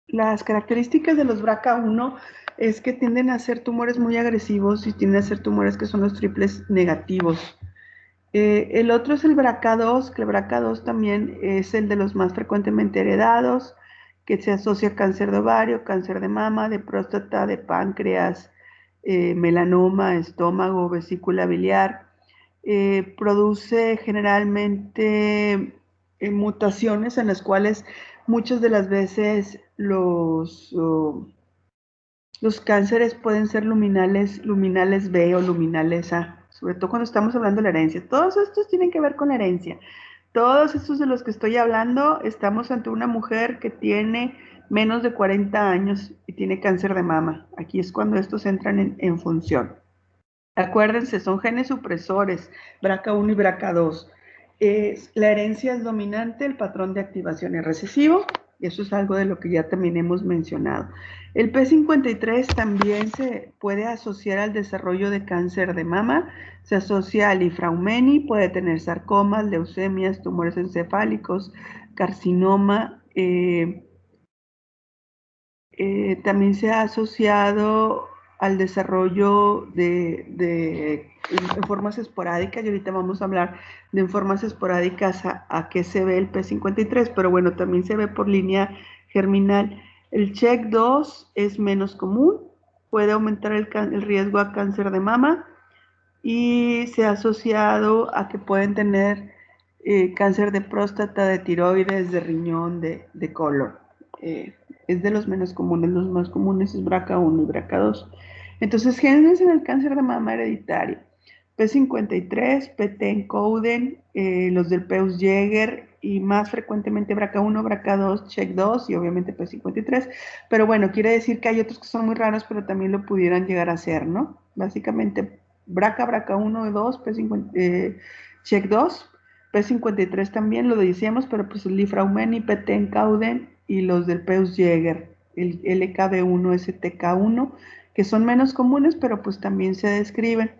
Las características de los BRCA1 es que tienden a ser tumores muy agresivos y tienden a ser tumores que son los triples negativos. El otro es el BRCA2, que el BRCA2 también es el de los más frecuentemente heredados, que se asocia a cáncer de ovario, cáncer de mama, de próstata, de páncreas, melanoma, estómago, vesícula biliar. Produce generalmente mutaciones en las cuales muchas de las veces los cánceres pueden ser luminales B o luminales A, sobre todo cuando estamos hablando de la herencia. Todos estos tienen que ver con la herencia. Todos estos de los que estoy hablando, estamos ante una mujer que tiene menos de 40 años y tiene cáncer de mama. Aquí es cuando estos entran en función. Acuérdense, son genes supresores, BRCA1 y BRCA2. La herencia es dominante, el patrón de activación es recesivo, y eso es algo de lo que ya también hemos mencionado. El P53 también se puede asociar al desarrollo de cáncer de mama, se asocia al Ifraumeni, puede tener sarcomas, leucemias, tumores encefálicos, carcinoma. También se ha asociado al desarrollo en formas esporádicas, y ahorita vamos a hablar de en formas esporádicas a qué se ve el P53, pero bueno, también se ve por línea germinal. El CHEK2 es menos común, puede aumentar el riesgo a cáncer de mama y se ha asociado a que pueden tener cáncer de próstata, de tiroides, de riñón, de colon. Es de los menos comunes, los más comunes es BRCA1 y BRCA2. Entonces, genes en el cáncer de mama hereditario. P53, PT-encoding, los del Peutz-Jeghers y más frecuentemente BRCA1, BRCA2, CHEK2 y obviamente P53. Pero bueno, quiere decir que hay otros que son muy raros, pero también lo pudieran llegar a ser, ¿no? Básicamente BRCA1 y 2, CHEK2, P53 también lo decíamos, pero pues el Lifraumeni, PT-encoding y los del Peutz-Jeghers, el LKB1, STK1, que son menos comunes, pero pues también se describen.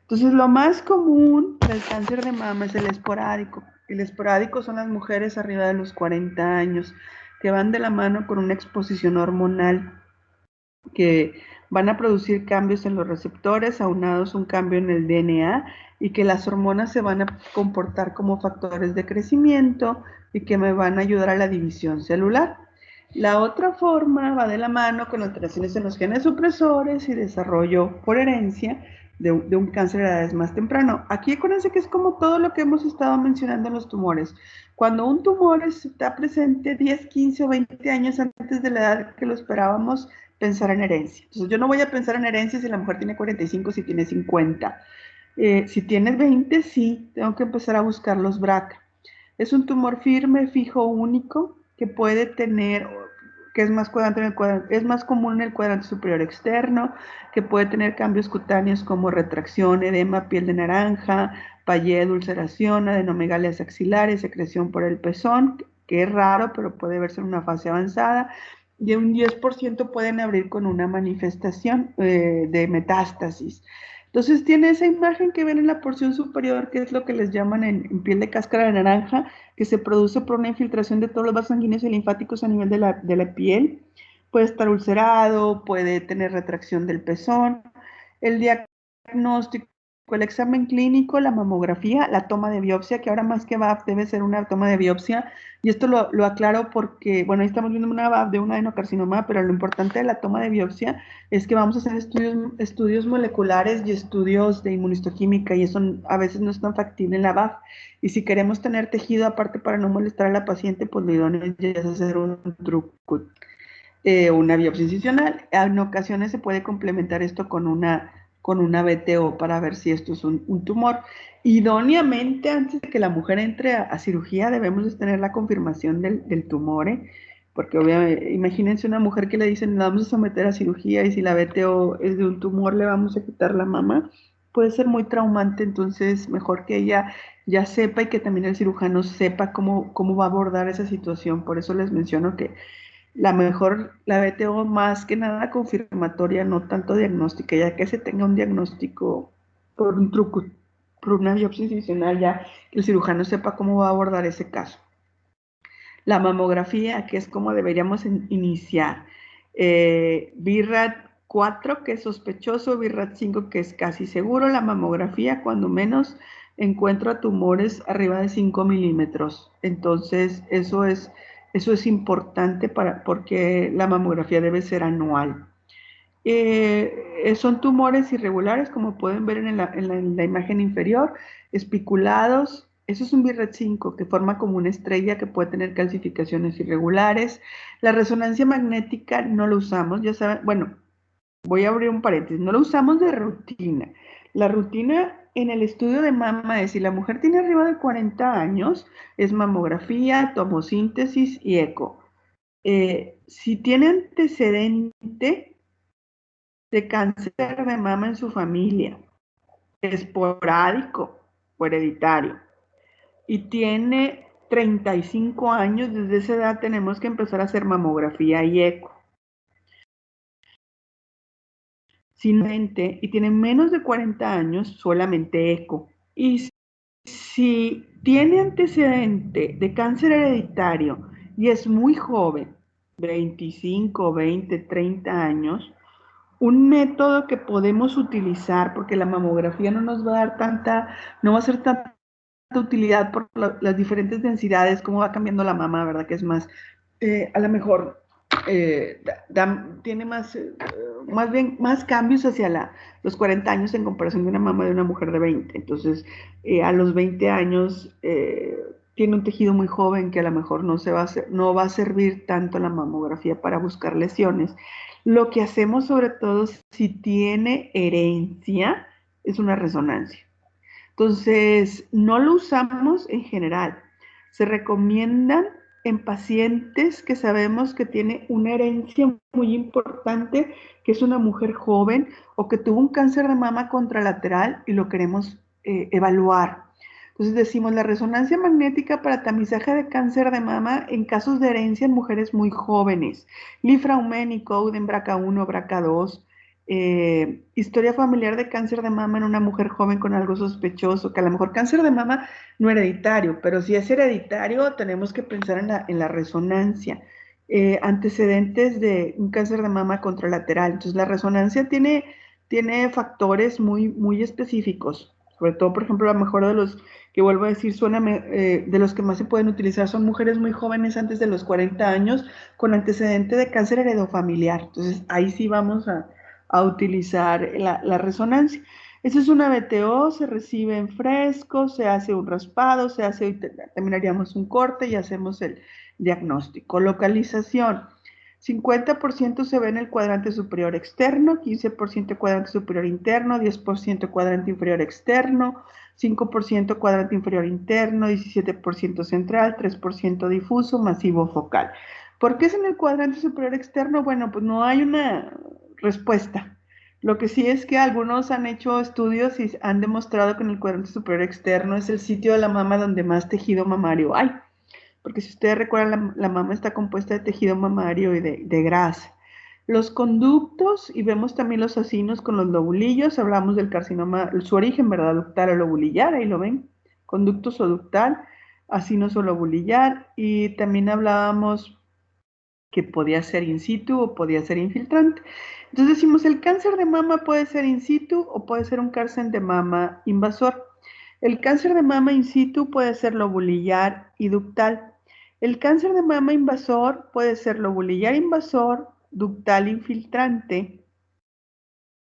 Entonces, lo más común del cáncer de mama es el esporádico. El esporádico son las mujeres arriba de los 40 años, que van de la mano con una exposición hormonal, que van a producir cambios en los receptores, aunados a un cambio en el DNA, y que las hormonas se van a comportar como factores de crecimiento y que me van a ayudar a la división celular. La otra forma va de la mano con alteraciones en los genes supresores y desarrollo por herencia de un cáncer a edades más temprano. Aquí acuérdense que es como todo lo que hemos estado mencionando en los tumores. Cuando un tumor está presente 10, 15 o 20 años antes de la edad que lo esperábamos, pensar en herencia. Entonces, yo no voy a pensar en herencia si la mujer tiene 45, si tiene 50. Si tienes 20, sí, tengo que empezar a buscar los BRCA. Es un tumor firme, fijo, único, que puede tener, que es más, es más común en el cuadrante superior externo, que puede tener cambios cutáneos como retracción, edema, piel de naranja, payed, ulceración, adenomegalias axilares, secreción por el pezón, que es raro, pero puede verse en una fase avanzada, y un 10% pueden abrir con una manifestación de metástasis. Entonces tiene esa imagen que ven en la porción superior, que es lo que les llaman en piel de cáscara de naranja, que se produce por una infiltración de todos los vasos sanguíneos y linfáticos a nivel de la piel. Puede estar ulcerado, puede tener retracción del pezón. El diagnóstico, el examen clínico, la mamografía, la toma de biopsia, que ahora más que VAF debe ser una toma de biopsia. Y esto lo aclaro porque, bueno, ahí estamos viendo una VAF de un adenocarcinoma, pero lo importante de la toma de biopsia es que vamos a hacer estudios moleculares y estudios de inmunistoquímica, y eso a veces no es tan factible en la VAF. Y si queremos tener tejido aparte para no molestar a la paciente, pues lo idóneo es hacer un truco, una biopsia incisional. En ocasiones se puede complementar esto con una con una BTO para ver si esto es un tumor. Idóneamente, antes de que la mujer entre a cirugía, debemos de tener la confirmación del tumor, ¿eh? Porque obviamente, imagínense una mujer que le dicen, la vamos a someter a cirugía y si la BTO es de un tumor, le vamos a quitar la mama. Puede ser muy traumante, entonces mejor que ella ya sepa y que también el cirujano sepa cómo va a abordar esa situación. Por eso les menciono que la BTO más que nada confirmatoria, no tanto diagnóstica, ya que se tenga un diagnóstico por un truco, por una biopsia incisional, ya que el cirujano sepa cómo va a abordar ese caso. La mamografía, que es como deberíamos iniciar. BIRAT 4, que es sospechoso, BIRAT 5, que es casi seguro. La mamografía, cuando menos, encuentra tumores arriba de 5 milímetros. Entonces, eso es importante porque la mamografía debe ser anual. Son tumores irregulares, como pueden ver en la imagen inferior, espiculados. Eso es un BIRAT 5 que forma como una estrella que puede tener calcificaciones irregulares. La resonancia magnética no lo usamos, ya saben, bueno, voy a abrir un paréntesis, no lo usamos de rutina. La rutina en el estudio de mama es si la mujer tiene arriba de 40 años, es mamografía, tomosíntesis y eco. Si tiene antecedente de cáncer de mama en su familia, esporádico o hereditario, y tiene 35 años, desde esa edad tenemos que empezar a hacer mamografía y eco. Y tiene menos de 40 años, solamente eco. Y si tiene antecedente de cáncer hereditario y es muy joven, 25, 20, 30 años, un método que podemos utilizar, porque la mamografía no nos va a dar no va a ser tanta utilidad por las diferentes densidades, cómo va cambiando la mama, ¿verdad? Que es más, a lo mejor tiene más bien, más cambios hacia los 40 años en comparación de una mama de una mujer de 20. Entonces, a los 20 años tiene un tejido muy joven que a lo mejor no va a servir tanto la mamografía para buscar lesiones. Lo que hacemos sobre todo si tiene herencia es una resonancia. Entonces, no lo usamos en general. Se recomiendan en pacientes que sabemos que tiene una herencia muy importante, que es una mujer joven o que tuvo un cáncer de mama contralateral y lo queremos evaluar. Entonces decimos la resonancia magnética para tamizaje de cáncer de mama en casos de herencia en mujeres muy jóvenes. Lifraumen y Couden, BRCA1, BRCA2, historia familiar de cáncer de mama en una mujer joven con algo sospechoso, que a lo mejor cáncer de mama no hereditario, pero si es hereditario tenemos que pensar en la resonancia. Antecedentes de un cáncer de mama contralateral. Entonces la resonancia tiene factores muy, muy específicos, sobre todo, por ejemplo, a lo mejor de los que vuelvo a decir, de los que más se pueden utilizar son mujeres muy jóvenes antes de los 40 años con antecedente de cáncer heredofamiliar. Entonces ahí sí vamos a utilizar la resonancia. Eso es una BTO, se recibe en fresco, se hace un raspado, terminaríamos un corte y hacemos el diagnóstico. Localización. 50% se ve en el cuadrante superior externo, 15% cuadrante superior interno, 10% cuadrante inferior externo, 5% cuadrante inferior interno, 17% central, 3% difuso, masivo focal. ¿Por qué es en el cuadrante superior externo? Bueno, pues no hay una respuesta. Lo que sí es que algunos han hecho estudios y han demostrado que en el cuadrante superior externo es el sitio de la mama donde más tejido mamario hay. Porque si ustedes recuerdan, la mama está compuesta de tejido mamario y de grasa. Los conductos, y vemos también los acinos con los lobulillos, hablamos del carcinoma, su origen, ¿verdad? Ductal o lobulillar, ahí lo ven, conductos o ductal, acinos o lobulillar, y también hablábamos que podía ser in situ o podía ser infiltrante. Entonces decimos, el cáncer de mama puede ser in situ o puede ser un cáncer de mama invasor. El cáncer de mama in situ puede ser lobulillar y ductal. El cáncer de mama invasor puede ser lobulillar invasor, ductal infiltrante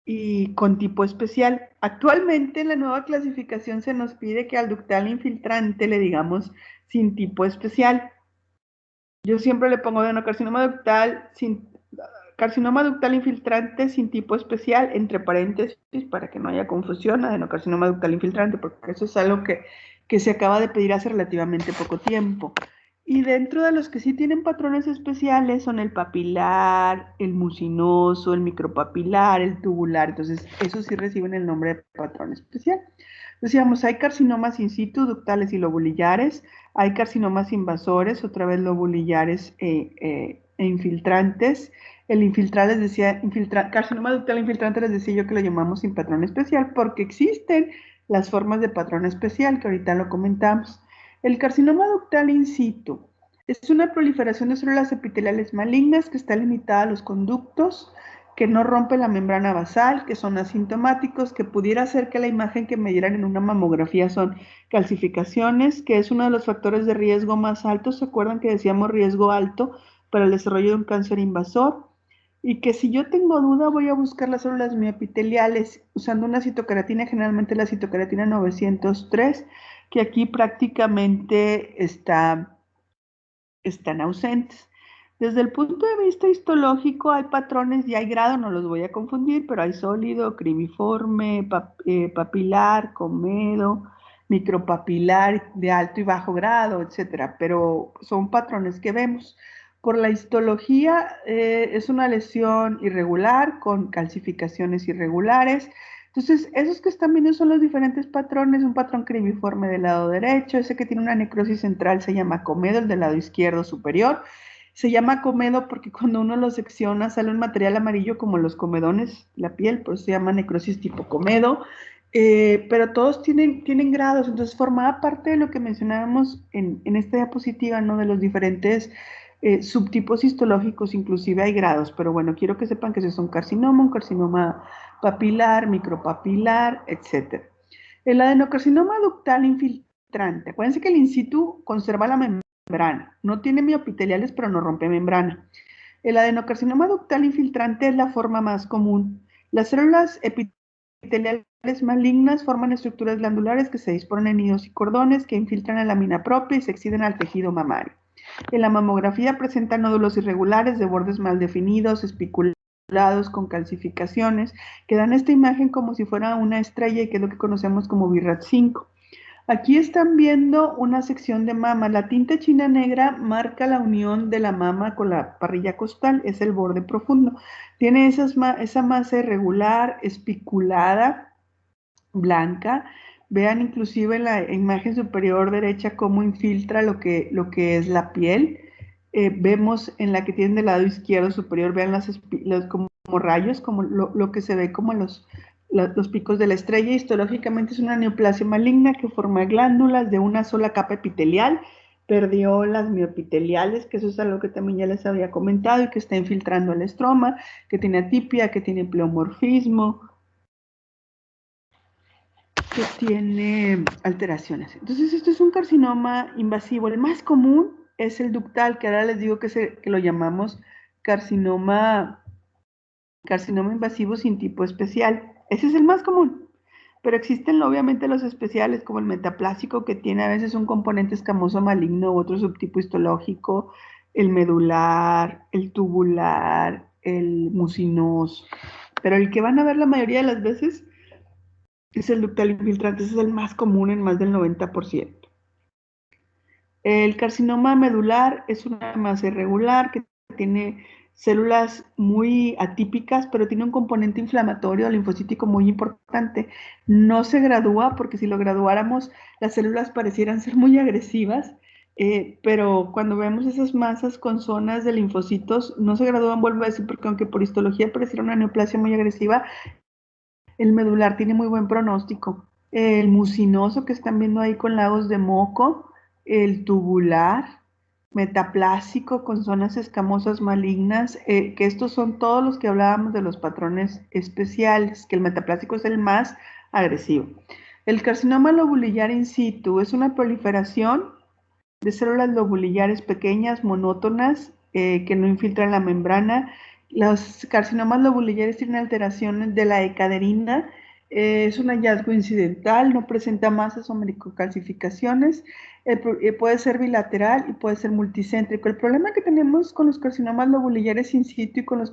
y con tipo especial. Actualmente en la nueva clasificación se nos pide que al ductal infiltrante le digamos sin tipo especial. Yo siempre le pongo adenocarcinoma ductal carcinoma ductal infiltrante sin tipo especial, entre paréntesis, para que no haya confusión, adenocarcinoma ductal infiltrante, porque eso es algo que se acaba de pedir hace relativamente poco tiempo. Y dentro de los que sí tienen patrones especiales son el papilar, el mucinoso, el micropapilar, el tubular. Entonces, esos sí reciben el nombre de patrón especial. Decíamos, hay carcinomas in situ, ductales y lobulillares, hay carcinomas invasores, otra vez lobulillares e infiltrantes. El infiltral les decía, carcinoma ductal infiltrante les decía yo que lo llamamos sin patrón especial porque existen las formas de patrón especial que ahorita lo comentamos. El carcinoma ductal in situ es una proliferación de células epiteliales malignas que está limitada a los conductos, que no rompe la membrana basal, que son asintomáticos, que pudiera ser que la imagen que me dieran en una mamografía son calcificaciones, que es uno de los factores de riesgo más altos. ¿Se acuerdan que decíamos riesgo alto para el desarrollo de un cáncer invasor? Y que si yo tengo duda voy a buscar las células mioepiteliales usando una citoceratina, generalmente la citoceratina 903, que aquí prácticamente están ausentes. Desde el punto de vista histológico hay patrones y hay grado, no los voy a confundir, pero hay sólido, cribiforme, papilar, comedo, micropapilar de alto y bajo grado, etcétera, pero son patrones que vemos. Por la histología es una lesión irregular con calcificaciones irregulares. Entonces, esos que están viendo son los diferentes patrones, un patrón cribiforme del lado derecho, ese que tiene una necrosis central se llama comedo, el del lado izquierdo superior. Se llama comedo porque cuando uno lo secciona sale un material amarillo como los comedones, la piel, por eso se llama necrosis tipo comedo. Pero todos tienen grados, entonces formaba parte de lo que mencionábamos en esta diapositiva, ¿no? De los diferentes subtipos histológicos, inclusive hay grados, pero bueno, quiero que sepan que es un carcinoma papilar, micropapilar, etc. El adenocarcinoma ductal infiltrante, acuérdense que el in situ conserva la membrana, no tiene miopiteliales, pero no rompe membrana. El adenocarcinoma ductal infiltrante es la forma más común. Las células epiteliales malignas forman estructuras glandulares que se disponen en nidos y cordones que infiltran la lámina propia y se extienden al tejido mamario. En la mamografía presenta nódulos irregulares de bordes mal definidos, espiculados con calcificaciones, que dan esta imagen como si fuera una estrella y que es lo que conocemos como BIRAT5. Aquí están viendo una sección de mama. La tinta china negra marca la unión de la mama con la parrilla costal, es el borde profundo. Tiene esa masa irregular, espiculada, blanca. Vean inclusive en la imagen superior derecha cómo infiltra lo que es la piel. Vemos en la que tienen del lado izquierdo superior, vean como rayos, como lo que se ve como los picos de la estrella. Histológicamente es una neoplasia maligna que forma glándulas de una sola capa epitelial. Perdió las miopiteliales, que eso es algo que también ya les había comentado, y que está infiltrando el estroma, que tiene atipia, que tiene pleomorfismo, que tiene alteraciones. Entonces, esto es un carcinoma invasivo. El más común es el ductal, que ahora les digo que lo llamamos carcinoma, carcinoma invasivo sin tipo especial. Ese es el más común. Pero existen obviamente los especiales como el metaplásico, que tiene a veces un componente escamoso maligno u otro subtipo histológico, el medular, el tubular, el mucinoso. Pero el que van a ver la mayoría de las veces es el ductal infiltrante, ese es el más común en más del 90%. El carcinoma medular es una masa irregular que tiene células muy atípicas, pero tiene un componente inflamatorio linfocítico muy importante. No se gradúa porque si lo graduáramos, las células parecieran ser muy agresivas, pero cuando vemos esas masas con zonas de linfocitos, no se gradúan, vuelvo a decir, porque aunque por histología pareciera una neoplasia muy agresiva, el medular tiene muy buen pronóstico. El mucinoso que están viendo ahí con lagos de moco, el tubular, metaplásico con zonas escamosas malignas, que estos son todos los que hablábamos de los patrones especiales, que el metaplásico es el más agresivo. El carcinoma lobulillar in situ es una proliferación de células lobulillares pequeñas, monótonas, que no infiltran la membrana. Los carcinomas lobulillares tienen alteraciones de la decaderina, es un hallazgo incidental, no presenta masas o mericocalcificaciones, puede ser bilateral y puede ser multicéntrico. El problema que tenemos con los carcinomas lobulillares in situ y con los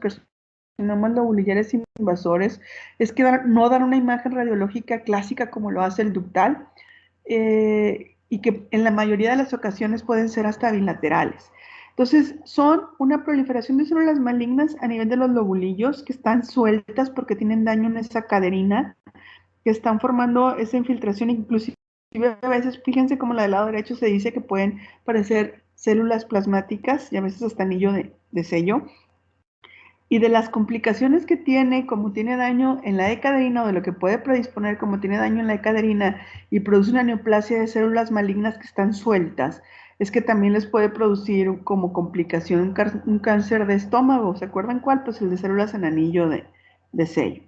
carcinomas lobulares invasores es que no dan una imagen radiológica clásica como lo hace el ductal, y que en la mayoría de las ocasiones pueden ser hasta bilaterales. Entonces, son una proliferación de células malignas a nivel de los lobulillos que están sueltas porque tienen daño en esa caderina, que están formando esa infiltración, inclusive a veces, fíjense como la del lado derecho se dice que pueden parecer células plasmáticas y a veces hasta anillo de sello. Y de las complicaciones que tiene, como tiene daño en la decaderina o de lo que puede predisponer como tiene daño en la decaderina y produce una neoplasia de células malignas que están sueltas, es que también les puede producir como complicación un cáncer de estómago. ¿Se acuerdan cuál? Pues el de células en anillo de sello.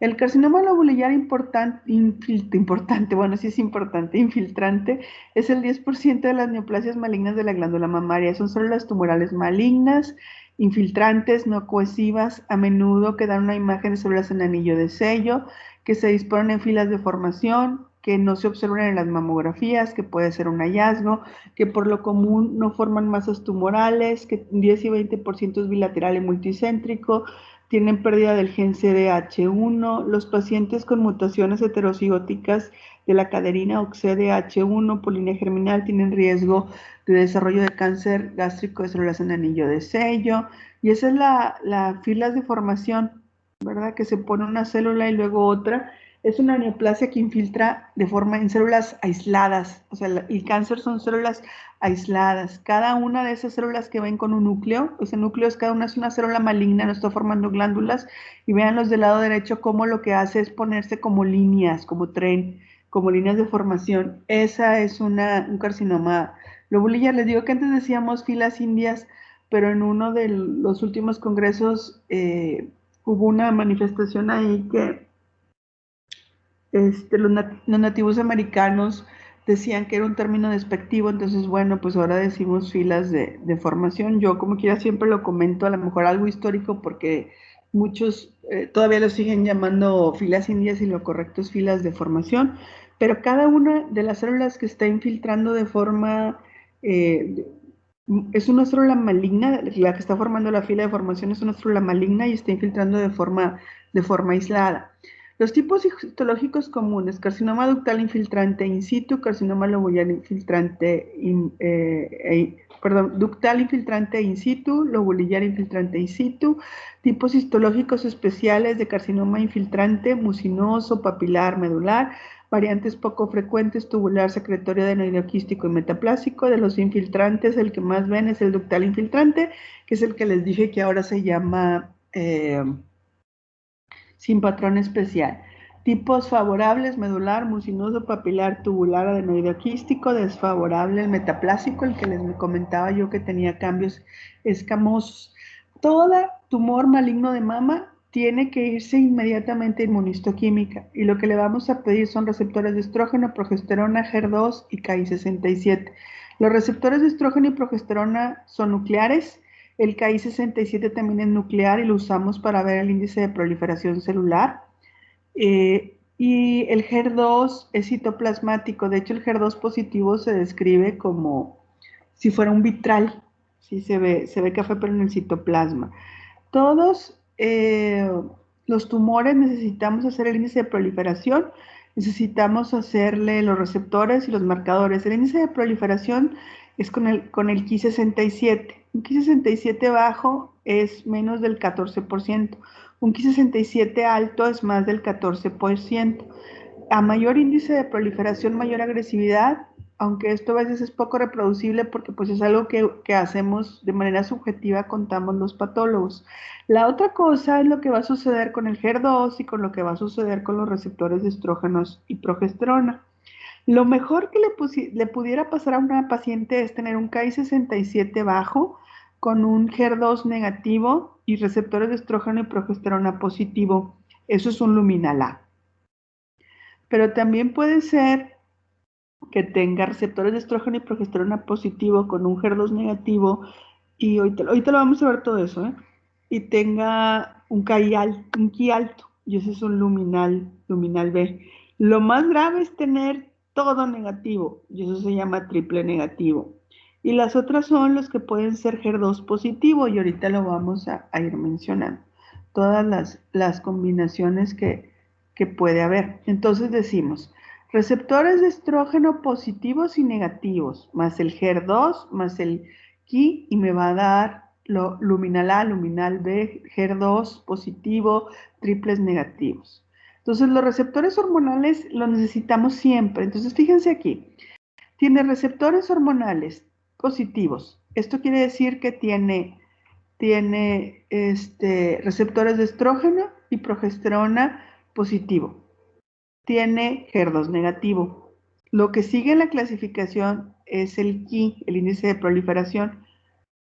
El carcinoma lobular importante, bueno, sí es importante, infiltrante, es el 10% de las neoplasias malignas de la glándula mamaria. Son células tumorales malignas, infiltrantes, no cohesivas, a menudo que dan una imagen de células en anillo de sello, que se disponen en filas de formación, que no se observan en las mamografías, que puede ser un hallazgo, que por lo común no forman masas tumorales, que 10 y 20% es bilateral y multicéntrico, tienen pérdida del gen CDH1. Los pacientes con mutaciones heterocigóticas de la caderina o CDH1 por línea germinal tienen riesgo de desarrollo de cáncer gástrico de células en anillo de sello. Y esa es la filas de formación, ¿verdad? Que se pone una célula y luego otra. Es una neoplasia que infiltra de forma en células aisladas. O sea, el cáncer son células aisladas. Cada una de esas células que ven con un núcleo, ese núcleo es cada una es una célula maligna, no está formando glándulas. Y vean los del lado derecho cómo lo que hace es ponerse como líneas, como tren, como líneas de formación. Esa es un carcinoma lobular. Les digo que antes decíamos filas indias, pero en uno de los últimos congresos hubo una manifestación ahí que los nativos americanos decían que era un término despectivo. Entonces, bueno, pues ahora decimos filas de formación. Yo como quiera siempre lo comento, a lo mejor algo histórico, porque muchos todavía lo siguen llamando filas indias y lo correcto es filas de formación, pero cada una de las células que está infiltrando de forma, eh, es una célula maligna. La que está formando la fila de formación es una célula maligna y está infiltrando de forma aislada. Los tipos histológicos comunes: carcinoma ductal infiltrante in situ, carcinoma lobular infiltrante, ductal infiltrante in situ, lobular infiltrante in situ. Tipos histológicos especiales de carcinoma infiltrante: mucinoso, papilar, medular. Variantes poco frecuentes: tubular, secretorio, adenoideo quístico y metaplásico. De los infiltrantes, el que más ven es el ductal infiltrante, que es el que les dije que ahora se llama sin patrón especial. Tipos favorables: medular, mucinoso, papilar, tubular, adenoideo quístico. Desfavorable, el metaplásico, el que les comentaba yo que tenía cambios escamosos. Todo tumor maligno de mama tiene que irse inmediatamente a inmunistoquímica, y lo que le vamos a pedir son receptores de estrógeno, progesterona, HER2 y Ki67. Los receptores de estrógeno y progesterona son nucleares. El Ki67 también es nuclear y lo usamos para ver el índice de proliferación celular. Y el HER2 es citoplasmático. De hecho, el HER2 positivo se describe como si fuera un vitral. Sí, se ve café, pero en el citoplasma. Todos los tumores necesitamos hacer el índice de proliferación, necesitamos hacerle los receptores y los marcadores. El índice de proliferación es con el Ki67. Un Ki67 bajo es menos del 14%. Un Ki67 alto es más del 14%. A mayor índice de proliferación, mayor agresividad, aunque esto a veces es poco reproducible porque pues es algo que hacemos de manera subjetiva, contamos los patólogos. La otra cosa es lo que va a suceder con el HER2 y con lo que va a suceder con los receptores de estrógenos y progesterona. Lo mejor que le pudiera pasar a una paciente es tener un Ki67 bajo con un HER2 negativo y receptores de estrógeno y progesterona positivo. Eso es un luminal A. Pero también puede ser que tenga receptores de estrógeno y progesterona positivo con un HER2 negativo, y ahorita lo vamos a ver todo eso, y tenga un Ki alto, y ese es un luminal B. Lo más grave es tener todo negativo, y eso se llama triple negativo. Y las otras son los que pueden ser HER2 positivo, y ahorita lo vamos a ir mencionando. las combinaciones que puede haber. Entonces decimos, receptores de estrógeno positivos y negativos, más el HER2, más el Ki, y me va a dar luminal A, luminal B, HER2 positivo, triples negativos. Entonces los receptores hormonales los necesitamos siempre. Entonces fíjense aquí, tiene receptores hormonales positivos. Esto quiere decir que tiene receptores de estrógeno y progesterona positivo. Tiene HER2 negativo. Lo que sigue en la clasificación es el Ki, el índice de proliferación.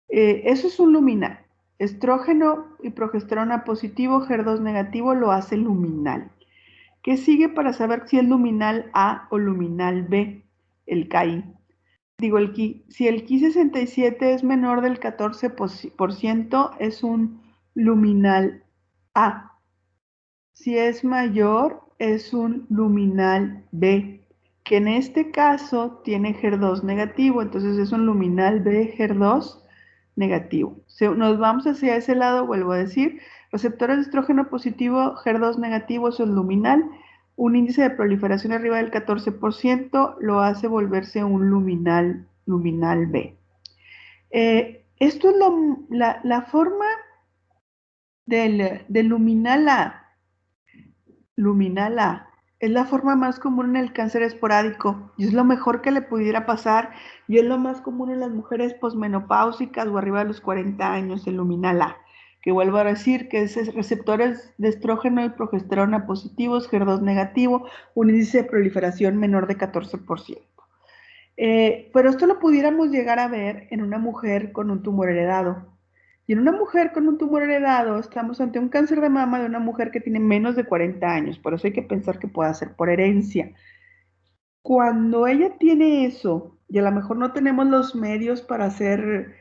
Eso es un luminal. Estrógeno y progesterona positivo, HER2 negativo lo hace luminal. ¿Qué sigue para saber si es luminal A o luminal B? El KI. Digo, el Ki. Si el Ki 67 es menor del 14%, es un luminal A. Si es mayor, es un luminal B, que en este caso tiene HER2 negativo, entonces es un luminal B HER2 negativo. Nos vamos hacia ese lado, vuelvo a decir, receptores de estrógeno positivo, HER2 negativo, eso es luminal. Un índice de proliferación arriba del 14% lo hace volverse un luminal B. Esto es la forma del luminal A. Luminal A es la forma más común en el cáncer esporádico y es lo mejor que le pudiera pasar y es lo más común en las mujeres posmenopáusicas o arriba de los 40 años, el luminal A, que vuelvo a decir que es receptores de estrógeno y progesterona positivos, HER2 negativo, un índice de proliferación menor de 14%. Pero esto lo pudiéramos llegar a ver en una mujer con un tumor heredado. Y en una mujer con un tumor heredado estamos ante un cáncer de mama de una mujer que tiene menos de 40 años, por eso hay que pensar que pueda ser por herencia. Cuando ella tiene eso, y a lo mejor no tenemos los medios para hacer,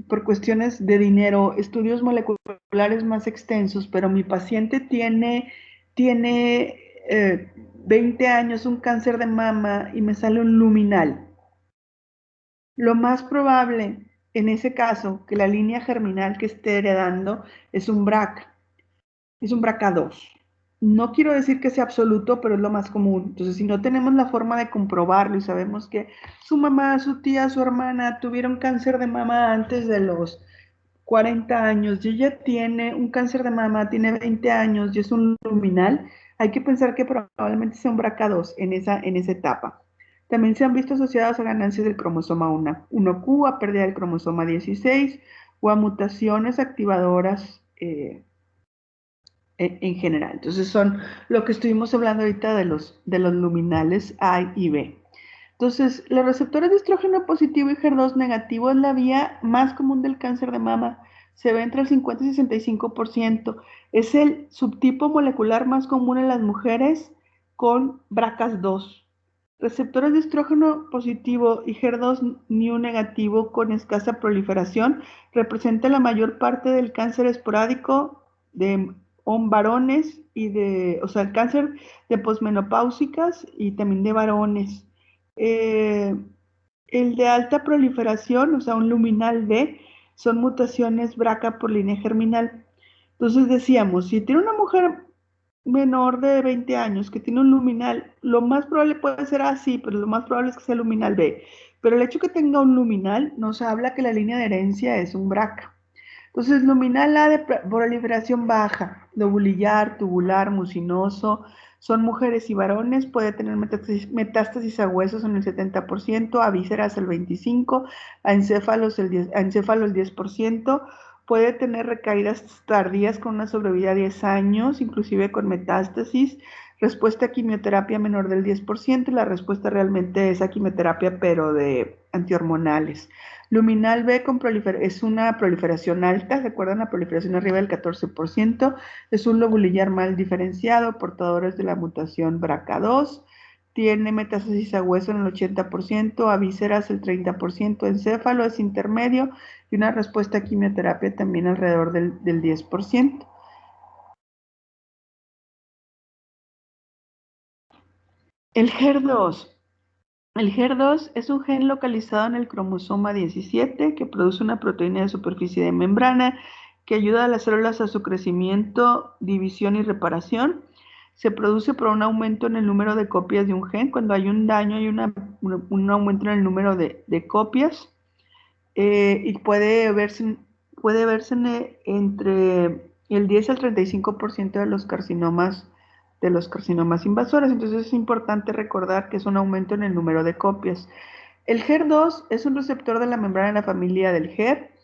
por cuestiones de dinero, estudios moleculares más extensos, pero mi paciente tiene 20 años, un cáncer de mama y me sale un luminal. Lo más probable en ese caso que la línea germinal que esté heredando es un BRCA, es un BRCA2. No quiero decir que sea absoluto, pero es lo más común. Entonces, si no tenemos la forma de comprobarlo y sabemos que su mamá, su tía, su hermana tuvieron cáncer de mama antes de los 40 años y ella tiene un cáncer de mama, tiene 20 años y es un luminal, hay que pensar que probablemente sea un BRCA2 en esa etapa. También se han visto asociados a ganancias del cromosoma 1Q, a pérdida del cromosoma 16 o a mutaciones activadoras en general. Entonces son lo que estuvimos hablando ahorita de los luminales A y B. Entonces, los receptores de estrógeno positivo y HER2 negativo es la vía más común del cáncer de mama. Se ve entre el 50 y 65%. Es el subtipo molecular más común en las mujeres con BRCA2. Receptores de estrógeno positivo y HER2 NEW negativo con escasa proliferación representan la mayor parte del cáncer esporádico de varones o sea, el cáncer de posmenopáusicas y también de varones. Eh, el de alta proliferación, o sea, un luminal B, son mutaciones BRCA por línea germinal. Entonces decíamos, si tiene una mujer menor de 20 años que tiene un luminal, lo más probable puede ser así, pero lo más probable es que sea luminal B. Pero el hecho que tenga un luminal nos habla que la línea de herencia es un BRCA. Entonces, luminal A de proliferación baja, lobulillar, tubular, mucinoso, son mujeres y varones, puede tener metástasis a huesos en el 70%, a vísceras el 25%, a encéfalo el 10%, puede tener recaídas tardías con una sobrevida de 10 años, inclusive con metástasis, respuesta a quimioterapia menor del 10%, y la respuesta realmente es a quimioterapia, pero de antihormonales. Luminal B es una proliferación alta, ¿recuerdan la proliferación arriba del 14%? Es un lobulillar mal diferenciado, portadores de la mutación BRCA2, tiene metástasis a hueso en el 80%, a vísceras el 30%, encéfalo es intermedio y una respuesta a quimioterapia también alrededor del 10%. El HER2. El HER2 es un gen localizado en el cromosoma 17 que produce una proteína de superficie de membrana que ayuda a las células a su crecimiento, división y reparación. Se produce por un aumento en el número de copias de un gen. Cuando hay un daño, hay un aumento en el número de copias. Y puede verse entre el 10 al 35% de los carcinomas invasores. Entonces es importante recordar que es un aumento en el número de copias. El HER2 es un receptor de la membrana de la familia del HER.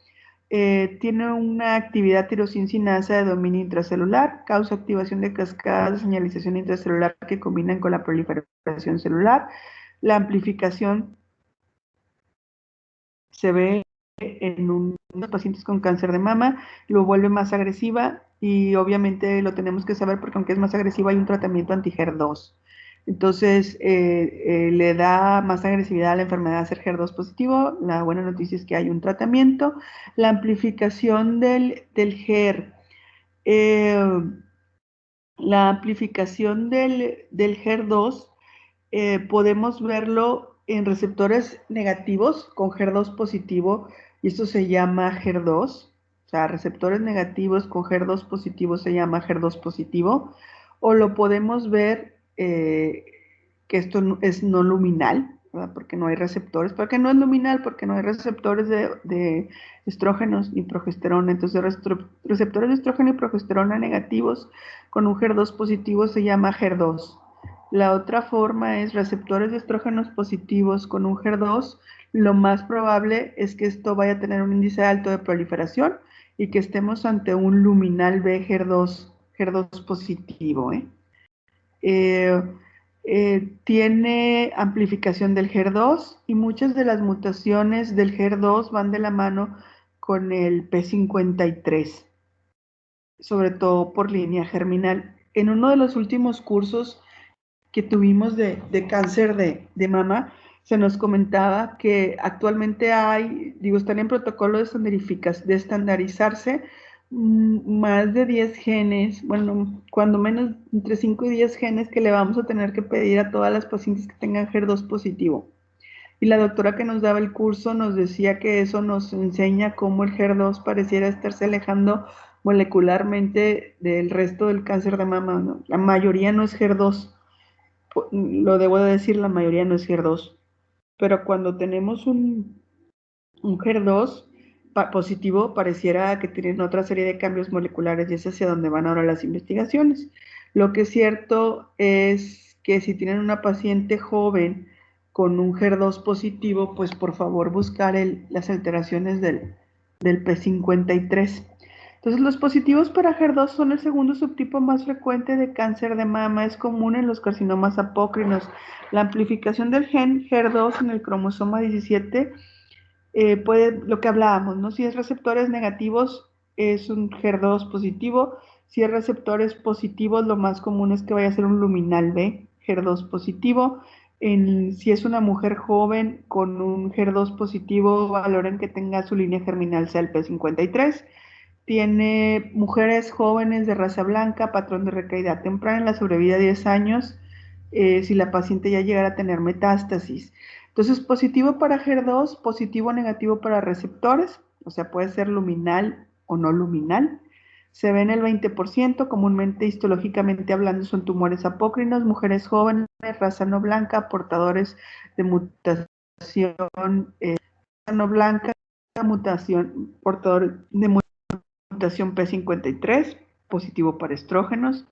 Tiene una actividad tirosincinasa de dominio intracelular, causa activación de cascadas de señalización intracelular que combinan con la proliferación celular. La amplificación se ve en unos pacientes con cáncer de mama, lo vuelve más agresiva y obviamente lo tenemos que saber porque aunque es más agresiva hay un tratamiento anti-HER2. Entonces le da más agresividad a la enfermedad de ser HER2 positivo. La buena noticia es que hay un tratamiento. La amplificación del HER. Eh, la amplificación del HER2 podemos verlo en receptores negativos con HER2 positivo, y esto se llama HER2, o sea, receptores negativos con HER2 positivo se llama HER2 positivo, o lo podemos ver que esto es no luminal, ¿verdad? Porque no hay receptores. ¿Por qué no es luminal? Porque no hay receptores de estrógenos ni progesterona. Entonces, receptores de estrógeno y progesterona negativos con un HER2 positivo se llama HER2. La otra forma es receptores de estrógenos positivos con un HER2. Lo más probable es que esto vaya a tener un índice alto de proliferación y que estemos ante un luminal B HER2 positivo. Eh, tiene amplificación del HER2 y muchas de las mutaciones del HER2 van de la mano con el P53, sobre todo por línea germinal. En uno de los últimos cursos que tuvimos de cáncer de mama, se nos comentaba que actualmente están en protocolo de estandarizarse más de 10 genes, bueno, cuando menos entre 5 y 10 genes que le vamos a tener que pedir a todas las pacientes que tengan HER2 positivo. Y la doctora que nos daba el curso nos decía que eso nos enseña cómo el HER2 pareciera estarse alejando molecularmente del resto del cáncer de mama, ¿no? La mayoría no es HER2, lo debo de decir, la mayoría no es HER2, pero cuando tenemos un HER2 positivo, pareciera que tienen otra serie de cambios moleculares y es hacia donde van ahora las investigaciones. Lo que es cierto es que si tienen una paciente joven con un HER2 positivo, pues por favor buscar las alteraciones del P53. Entonces, los positivos para HER2 son el segundo subtipo más frecuente de cáncer de mama. Es común en los carcinomas apócrinos. La amplificación del gen HER2 en el cromosoma 17 lo que hablábamos, ¿no? Si es receptores negativos, es un HER2 positivo. Si es receptores positivos, lo más común es que vaya a ser un luminal B, HER2 positivo. Si es una mujer joven con un HER2 positivo, valoren que tenga su línea germinal sea el P53. Tiene mujeres jóvenes de raza blanca, patrón de recaída temprana en la sobrevida 10 años, si la paciente ya llegara a tener metástasis. Entonces, positivo para HER2, positivo o negativo para receptores, o sea, puede ser luminal o no luminal. Se ve en el 20%, comúnmente histológicamente hablando son tumores apócrinos, mujeres jóvenes, raza no blanca, portadores de mutación no blanca, mutación, portador de mutación P53, positivo para estrógenos.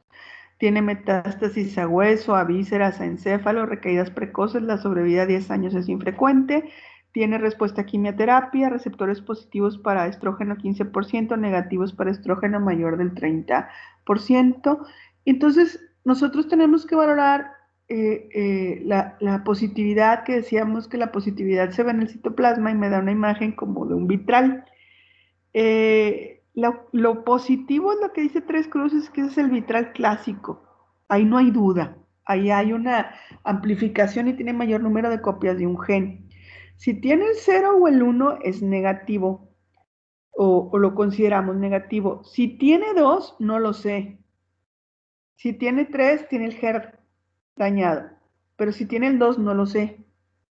Tiene metástasis a hueso, a vísceras, a encéfalo, recaídas precoces, la sobrevida a 10 años es infrecuente. Tiene respuesta a quimioterapia, receptores positivos para estrógeno 15%, negativos para estrógeno mayor del 30%. Entonces, nosotros tenemos que valorar la positividad, que decíamos que la positividad se ve en el citoplasma y me da una imagen como de un vitral. Lo positivo es lo que dice Tres Cruces, que es el vitral clásico. Ahí no hay duda. Ahí hay una amplificación y tiene mayor número de copias de un gen. Si tiene el 0 o el 1 es negativo o lo consideramos negativo. Si tiene 2, no lo sé. Si tiene 3, tiene el HER dañado. Pero si tiene el 2, no lo sé.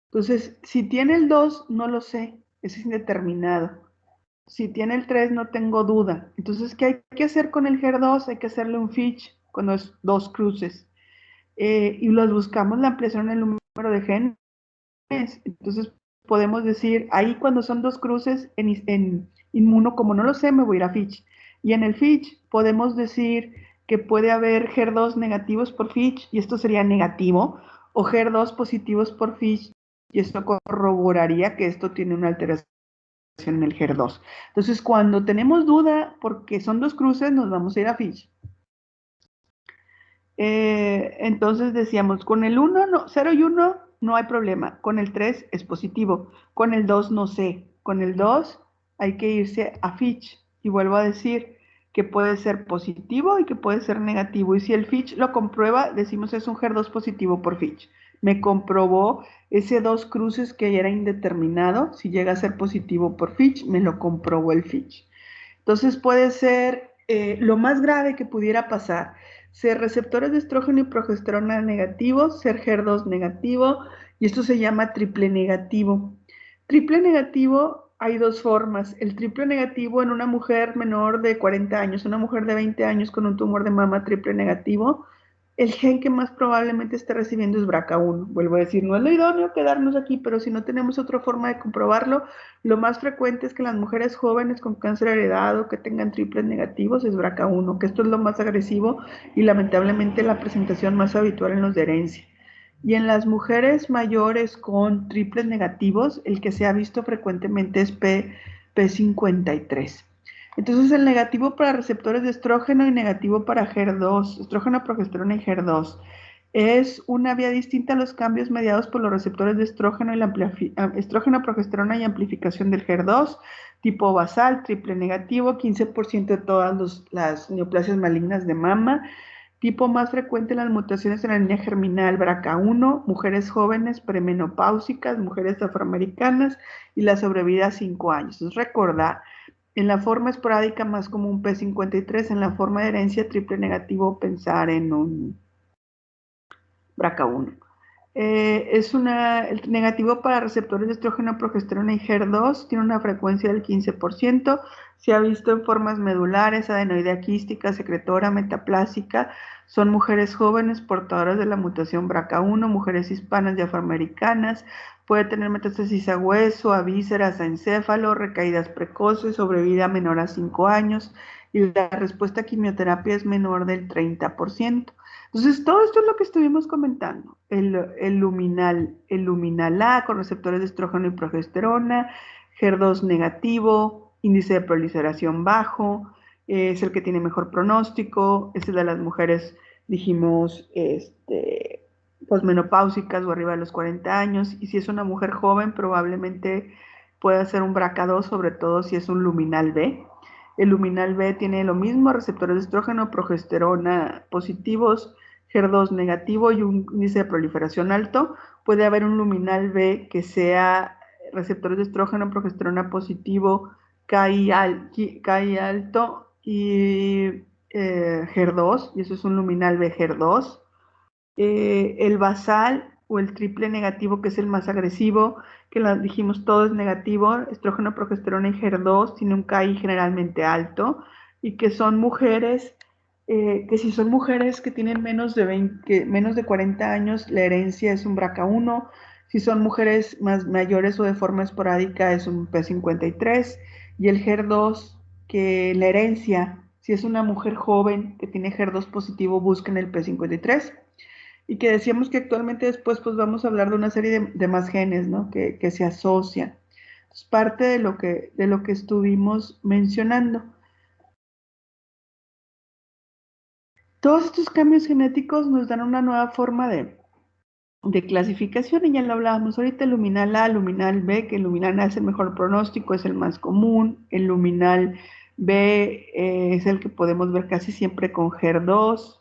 Entonces, si tiene el 2, no lo sé. Es indeterminado. si tiene el 3 no tengo duda. Entonces, ¿qué hay que hacer con el HER2? Hay que hacerle un FISH cuando es 2 cruces. Y los buscamos la ampliación en el número de genes. Entonces, podemos decir, ahí cuando son 2 cruces en inmuno, como no lo sé, me voy a ir a FISH. Y en el FISH podemos decir que puede haber HER2 negativos por FISH, y esto sería negativo, o HER2 positivos por FISH, y esto corroboraría que esto tiene una alteración en el HER2. Entonces, cuando tenemos duda, porque son 2 cruces, nos vamos a ir a FISH. Entonces decíamos, con el 1, no, 0 y 1 no hay problema, con el 3 es positivo, con el 2 no sé, con el 2 hay que irse a FISH, y vuelvo a decir que puede ser positivo y que puede ser negativo, y si el FISH lo comprueba, decimos es un HER2 positivo por FISH. Me comprobó ese 2 cruces que era indeterminado, si llega a ser positivo por FISH, me lo comprobó el FISH. Entonces puede ser lo más grave que pudiera pasar, ser receptores de estrógeno y progesterona negativos, ser HER2 negativo, y esto se llama triple negativo. Triple negativo hay 2 formas. El triple negativo en una mujer menor de 40 años, una mujer de 20 años con un tumor de mama triple negativo, el gen que más probablemente esté recibiendo es BRCA1. Vuelvo a decir, no es lo idóneo quedarnos aquí, pero si no tenemos otra forma de comprobarlo, lo más frecuente es que las mujeres jóvenes con cáncer heredado que tengan triples negativos es BRCA1, que esto es lo más agresivo y lamentablemente la presentación más habitual en los de herencia. Y en las mujeres mayores con triples negativos, el que se ha visto frecuentemente es P53. Entonces el negativo para receptores de estrógeno y negativo para HER2, estrógeno, progesterona y HER2. Es una vía distinta a los cambios mediados por los receptores de estrógeno, estrógeno, progesterona y amplificación del HER2, tipo basal, triple negativo, 15% de todas las neoplasias malignas de mama, tipo más frecuente en las mutaciones en la línea germinal BRCA1, mujeres jóvenes premenopáusicas, mujeres afroamericanas y la sobrevida a 5 años. Entonces, recordar, en la forma esporádica más común P53, en la forma de herencia triple negativo pensar en un BRCA1. El negativo para receptores de estrógeno, progesterona y HER2 tiene una frecuencia del 15%. Se ha visto en formas medulares, adenoidea quística, secretora, metaplásica. Son mujeres jóvenes portadoras de la mutación BRCA1, mujeres hispanas y afroamericanas. Puede tener metástasis a hueso, a vísceras, a encéfalo, recaídas precoces, sobrevida menor a 5 años, y la respuesta a quimioterapia es menor del 30%. Entonces, todo esto es lo que estuvimos comentando. El luminal A con receptores de estrógeno y progesterona, HER2 negativo, índice de proliferación bajo, es el que tiene mejor pronóstico, es el de las mujeres, dijimos, posmenopáusicas o arriba de los 40 años, y si es una mujer joven, probablemente pueda ser un BRCA2, sobre todo si es un luminal B. El luminal B tiene lo mismo, receptores de estrógeno, progesterona positivos, HER2 negativo y un índice de proliferación alto. Puede haber un luminal B que sea receptores de estrógeno, progesterona positivo, KI alto y HER2, y eso es un luminal B HER2. El basal o el triple negativo, que es el más agresivo, que dijimos todo es negativo, estrógeno, progesterona y HER2, tiene un KI generalmente alto, y que son mujeres, que si son mujeres que tienen menos de 40 años, la herencia es un BRCA1, si son mujeres más mayores o de forma esporádica es un P53, y el HER2, que la herencia, si es una mujer joven que tiene HER2 positivo, busquen el P53, y que decíamos que actualmente después pues vamos a hablar de una serie de más genes, ¿no? Que se asocian. Es parte de lo que estuvimos mencionando. Todos estos cambios genéticos nos dan una nueva forma de clasificación, y ya lo hablábamos ahorita, el luminal A, luminal B, que el luminal A es el mejor pronóstico, es el más común, el luminal B es el que podemos ver casi siempre con HER2,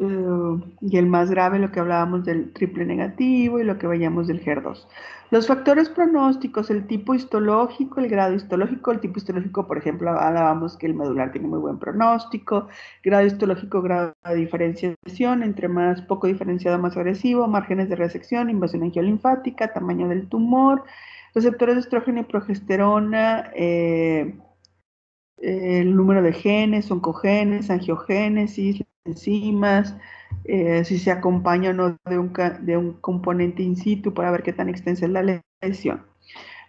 y el más grave, lo que hablábamos del triple negativo y lo que veíamos del HER2. Los factores pronósticos, el tipo histológico, el grado histológico, el tipo histológico, por ejemplo, hablábamos que el medular tiene muy buen pronóstico, grado histológico, grado de diferenciación, entre más poco diferenciado, más agresivo, márgenes de resección, invasión angiolinfática, tamaño del tumor, receptores de estrógeno y progesterona, el número de genes, oncogenes, angiogénesis, enzimas, si se acompaña o no de un componente in situ para ver qué tan extensa es la lesión.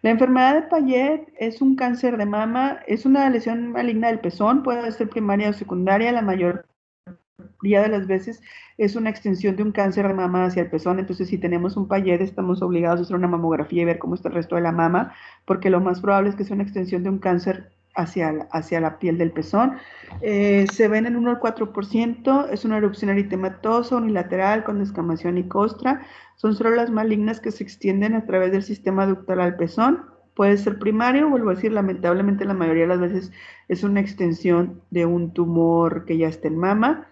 La enfermedad de Payet es un cáncer de mama, es una lesión maligna del pezón, puede ser primaria o secundaria, la mayoría de las veces es una extensión de un cáncer de mama hacia el pezón, entonces si tenemos un Payet estamos obligados a hacer una mamografía y ver cómo está el resto de la mama, porque lo más probable es que sea una extensión de un cáncer hacia la piel del pezón. Se ven en 1 al 4%, es una erupción eritematosa unilateral con descamación y costra, son células malignas que se extienden a través del sistema ductal al pezón, puede ser primario, vuelvo a decir, lamentablemente la mayoría de las veces es una extensión de un tumor que ya está en mama.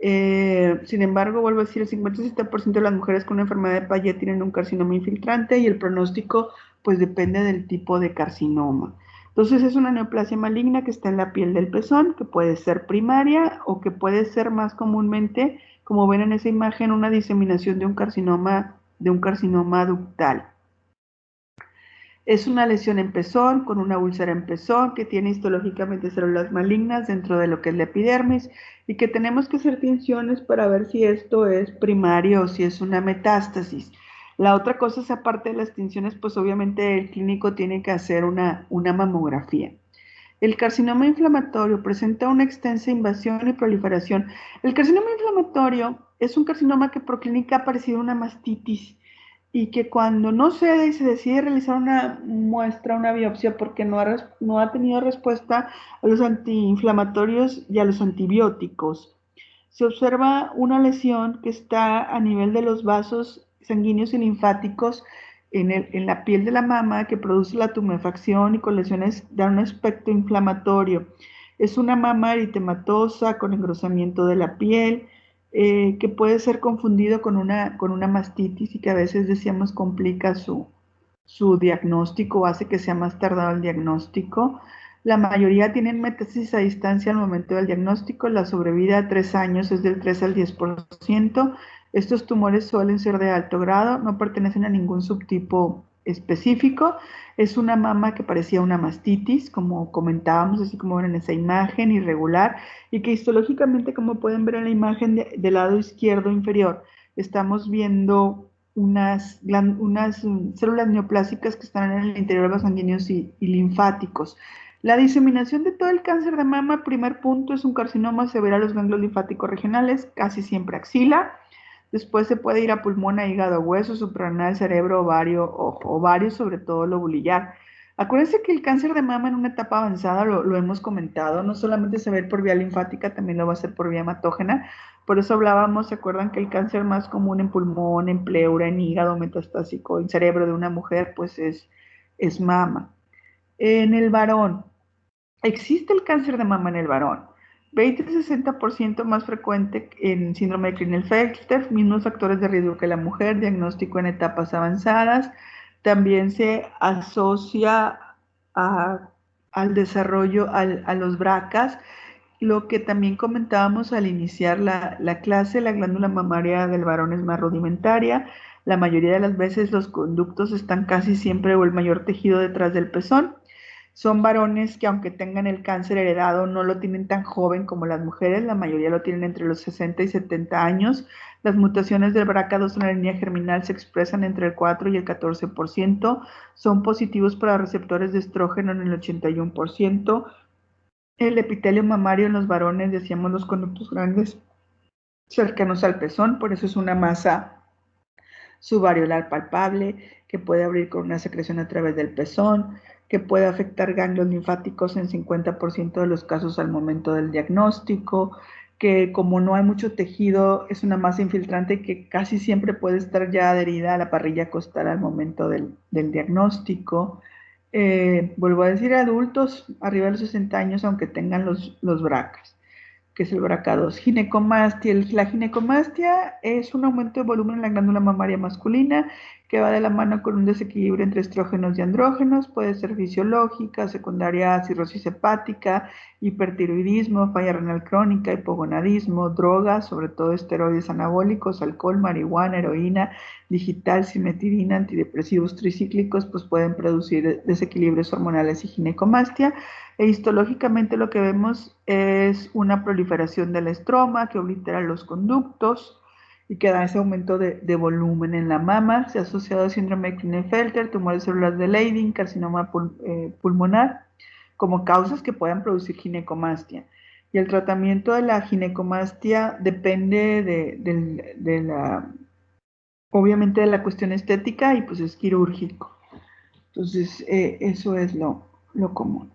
Sin embargo, vuelvo a decir, el 50-60% de las mujeres con una enfermedad de Payet tienen un carcinoma infiltrante y el pronóstico pues depende del tipo de carcinoma. Entonces es una neoplasia maligna que está en la piel del pezón, que puede ser primaria o que puede ser más comúnmente, como ven en esa imagen, una diseminación de un carcinoma ductal. Es una lesión en pezón, con una úlcera en pezón, que tiene histológicamente células malignas dentro de lo que es la epidermis y que tenemos que hacer tinciones para ver si esto es primario o si es una metástasis. La otra cosa es, aparte de las tinciones, pues obviamente el clínico tiene que hacer una mamografía. El carcinoma inflamatorio presenta una extensa invasión y proliferación. El carcinoma inflamatorio es un carcinoma que por clínica ha parecido una mastitis y que cuando no cede y se decide realizar una muestra, una biopsia, porque no ha tenido respuesta a los antiinflamatorios y a los antibióticos, se observa una lesión que está a nivel de los vasos sanguíneos y linfáticos en la piel de la mama, que produce la tumefacción y con lesiones da un aspecto inflamatorio. Es una mama eritematosa con engrosamiento de la piel, que puede ser confundido con una mastitis y que a veces decíamos complica su diagnóstico o hace que sea más tardado el diagnóstico. La mayoría tienen metástasis a distancia al momento del diagnóstico. La sobrevida a 3 años es del 3 al 10%. Estos tumores suelen ser de alto grado, no pertenecen a ningún subtipo específico. Es una mama que parecía una mastitis, como comentábamos, así como ven en esa imagen, irregular, y que histológicamente, como pueden ver en la imagen del lado izquierdo inferior, estamos viendo unas células neoplásicas que están en el interior de los sanguíneos y linfáticos. La diseminación de todo el cáncer de mama, primer punto, es un carcinoma severo a los ganglios linfáticos regionales, casi siempre axila. Después se puede ir a pulmón, a hígado, hueso, suprarrenal, cerebro, ovario, ojo, ovario, sobre todo lobulillar. Acuérdense que el cáncer de mama en una etapa avanzada, lo hemos comentado, no solamente se va a ir por vía linfática, también lo va a hacer por vía hematógena. Por eso hablábamos, ¿se acuerdan que el cáncer más común en pulmón, en pleura, en hígado metastásico, en cerebro de una mujer, pues es mama? En el varón, existe el cáncer de mama en el varón. 20-60% más frecuente en síndrome de Klinefelter, mismos factores de riesgo que la mujer, diagnóstico en etapas avanzadas. También se asocia a, al desarrollo, a los BRCAs, lo que también comentábamos al iniciar la clase, la glándula mamaria del varón es más rudimentaria. La mayoría de las veces los conductos están casi siempre o el mayor tejido detrás del pezón. Son varones que aunque tengan el cáncer heredado no lo tienen tan joven como las mujeres, la mayoría lo tienen entre los 60 y 70 años. Las mutaciones del BRCA2 en la línea germinal se expresan entre el 4 y el 14%, son positivos para receptores de estrógeno en el 81%. El epitelio mamario en los varones, decíamos, los conductos grandes cercanos al pezón, por eso es una masa subariolar palpable, que puede abrir con una secreción a través del pezón, que puede afectar ganglios linfáticos en 50% de los casos al momento del diagnóstico, que como no hay mucho tejido, es una masa infiltrante que casi siempre puede estar ya adherida a la parrilla costal al momento del diagnóstico. Vuelvo a decir, adultos arriba de los 60 años, aunque tengan los BRCAs. que es el BRCA2. Ginecomastia. La ginecomastia es un aumento de volumen en la glándula mamaria masculina que va de la mano con un desequilibrio entre estrógenos y andrógenos. Puede ser fisiológica, secundaria a cirrosis hepática, hipertiroidismo, falla renal crónica, hipogonadismo, drogas, sobre todo esteroides anabólicos, alcohol, marihuana, heroína, digital, simetirina, antidepresivos tricíclicos, pues pueden producir desequilibrios hormonales y ginecomastia. E histológicamente lo que vemos es una proliferación del estroma que oblitera los conductos y que da ese aumento de volumen en la mama. Se ha asociado a síndrome de Klinefelter, tumores celulares de Leydig, carcinoma pulmonar, como causas que puedan producir ginecomastia. Y el tratamiento de la ginecomastia depende obviamente de la cuestión estética y pues es quirúrgico. Entonces, eso es lo común.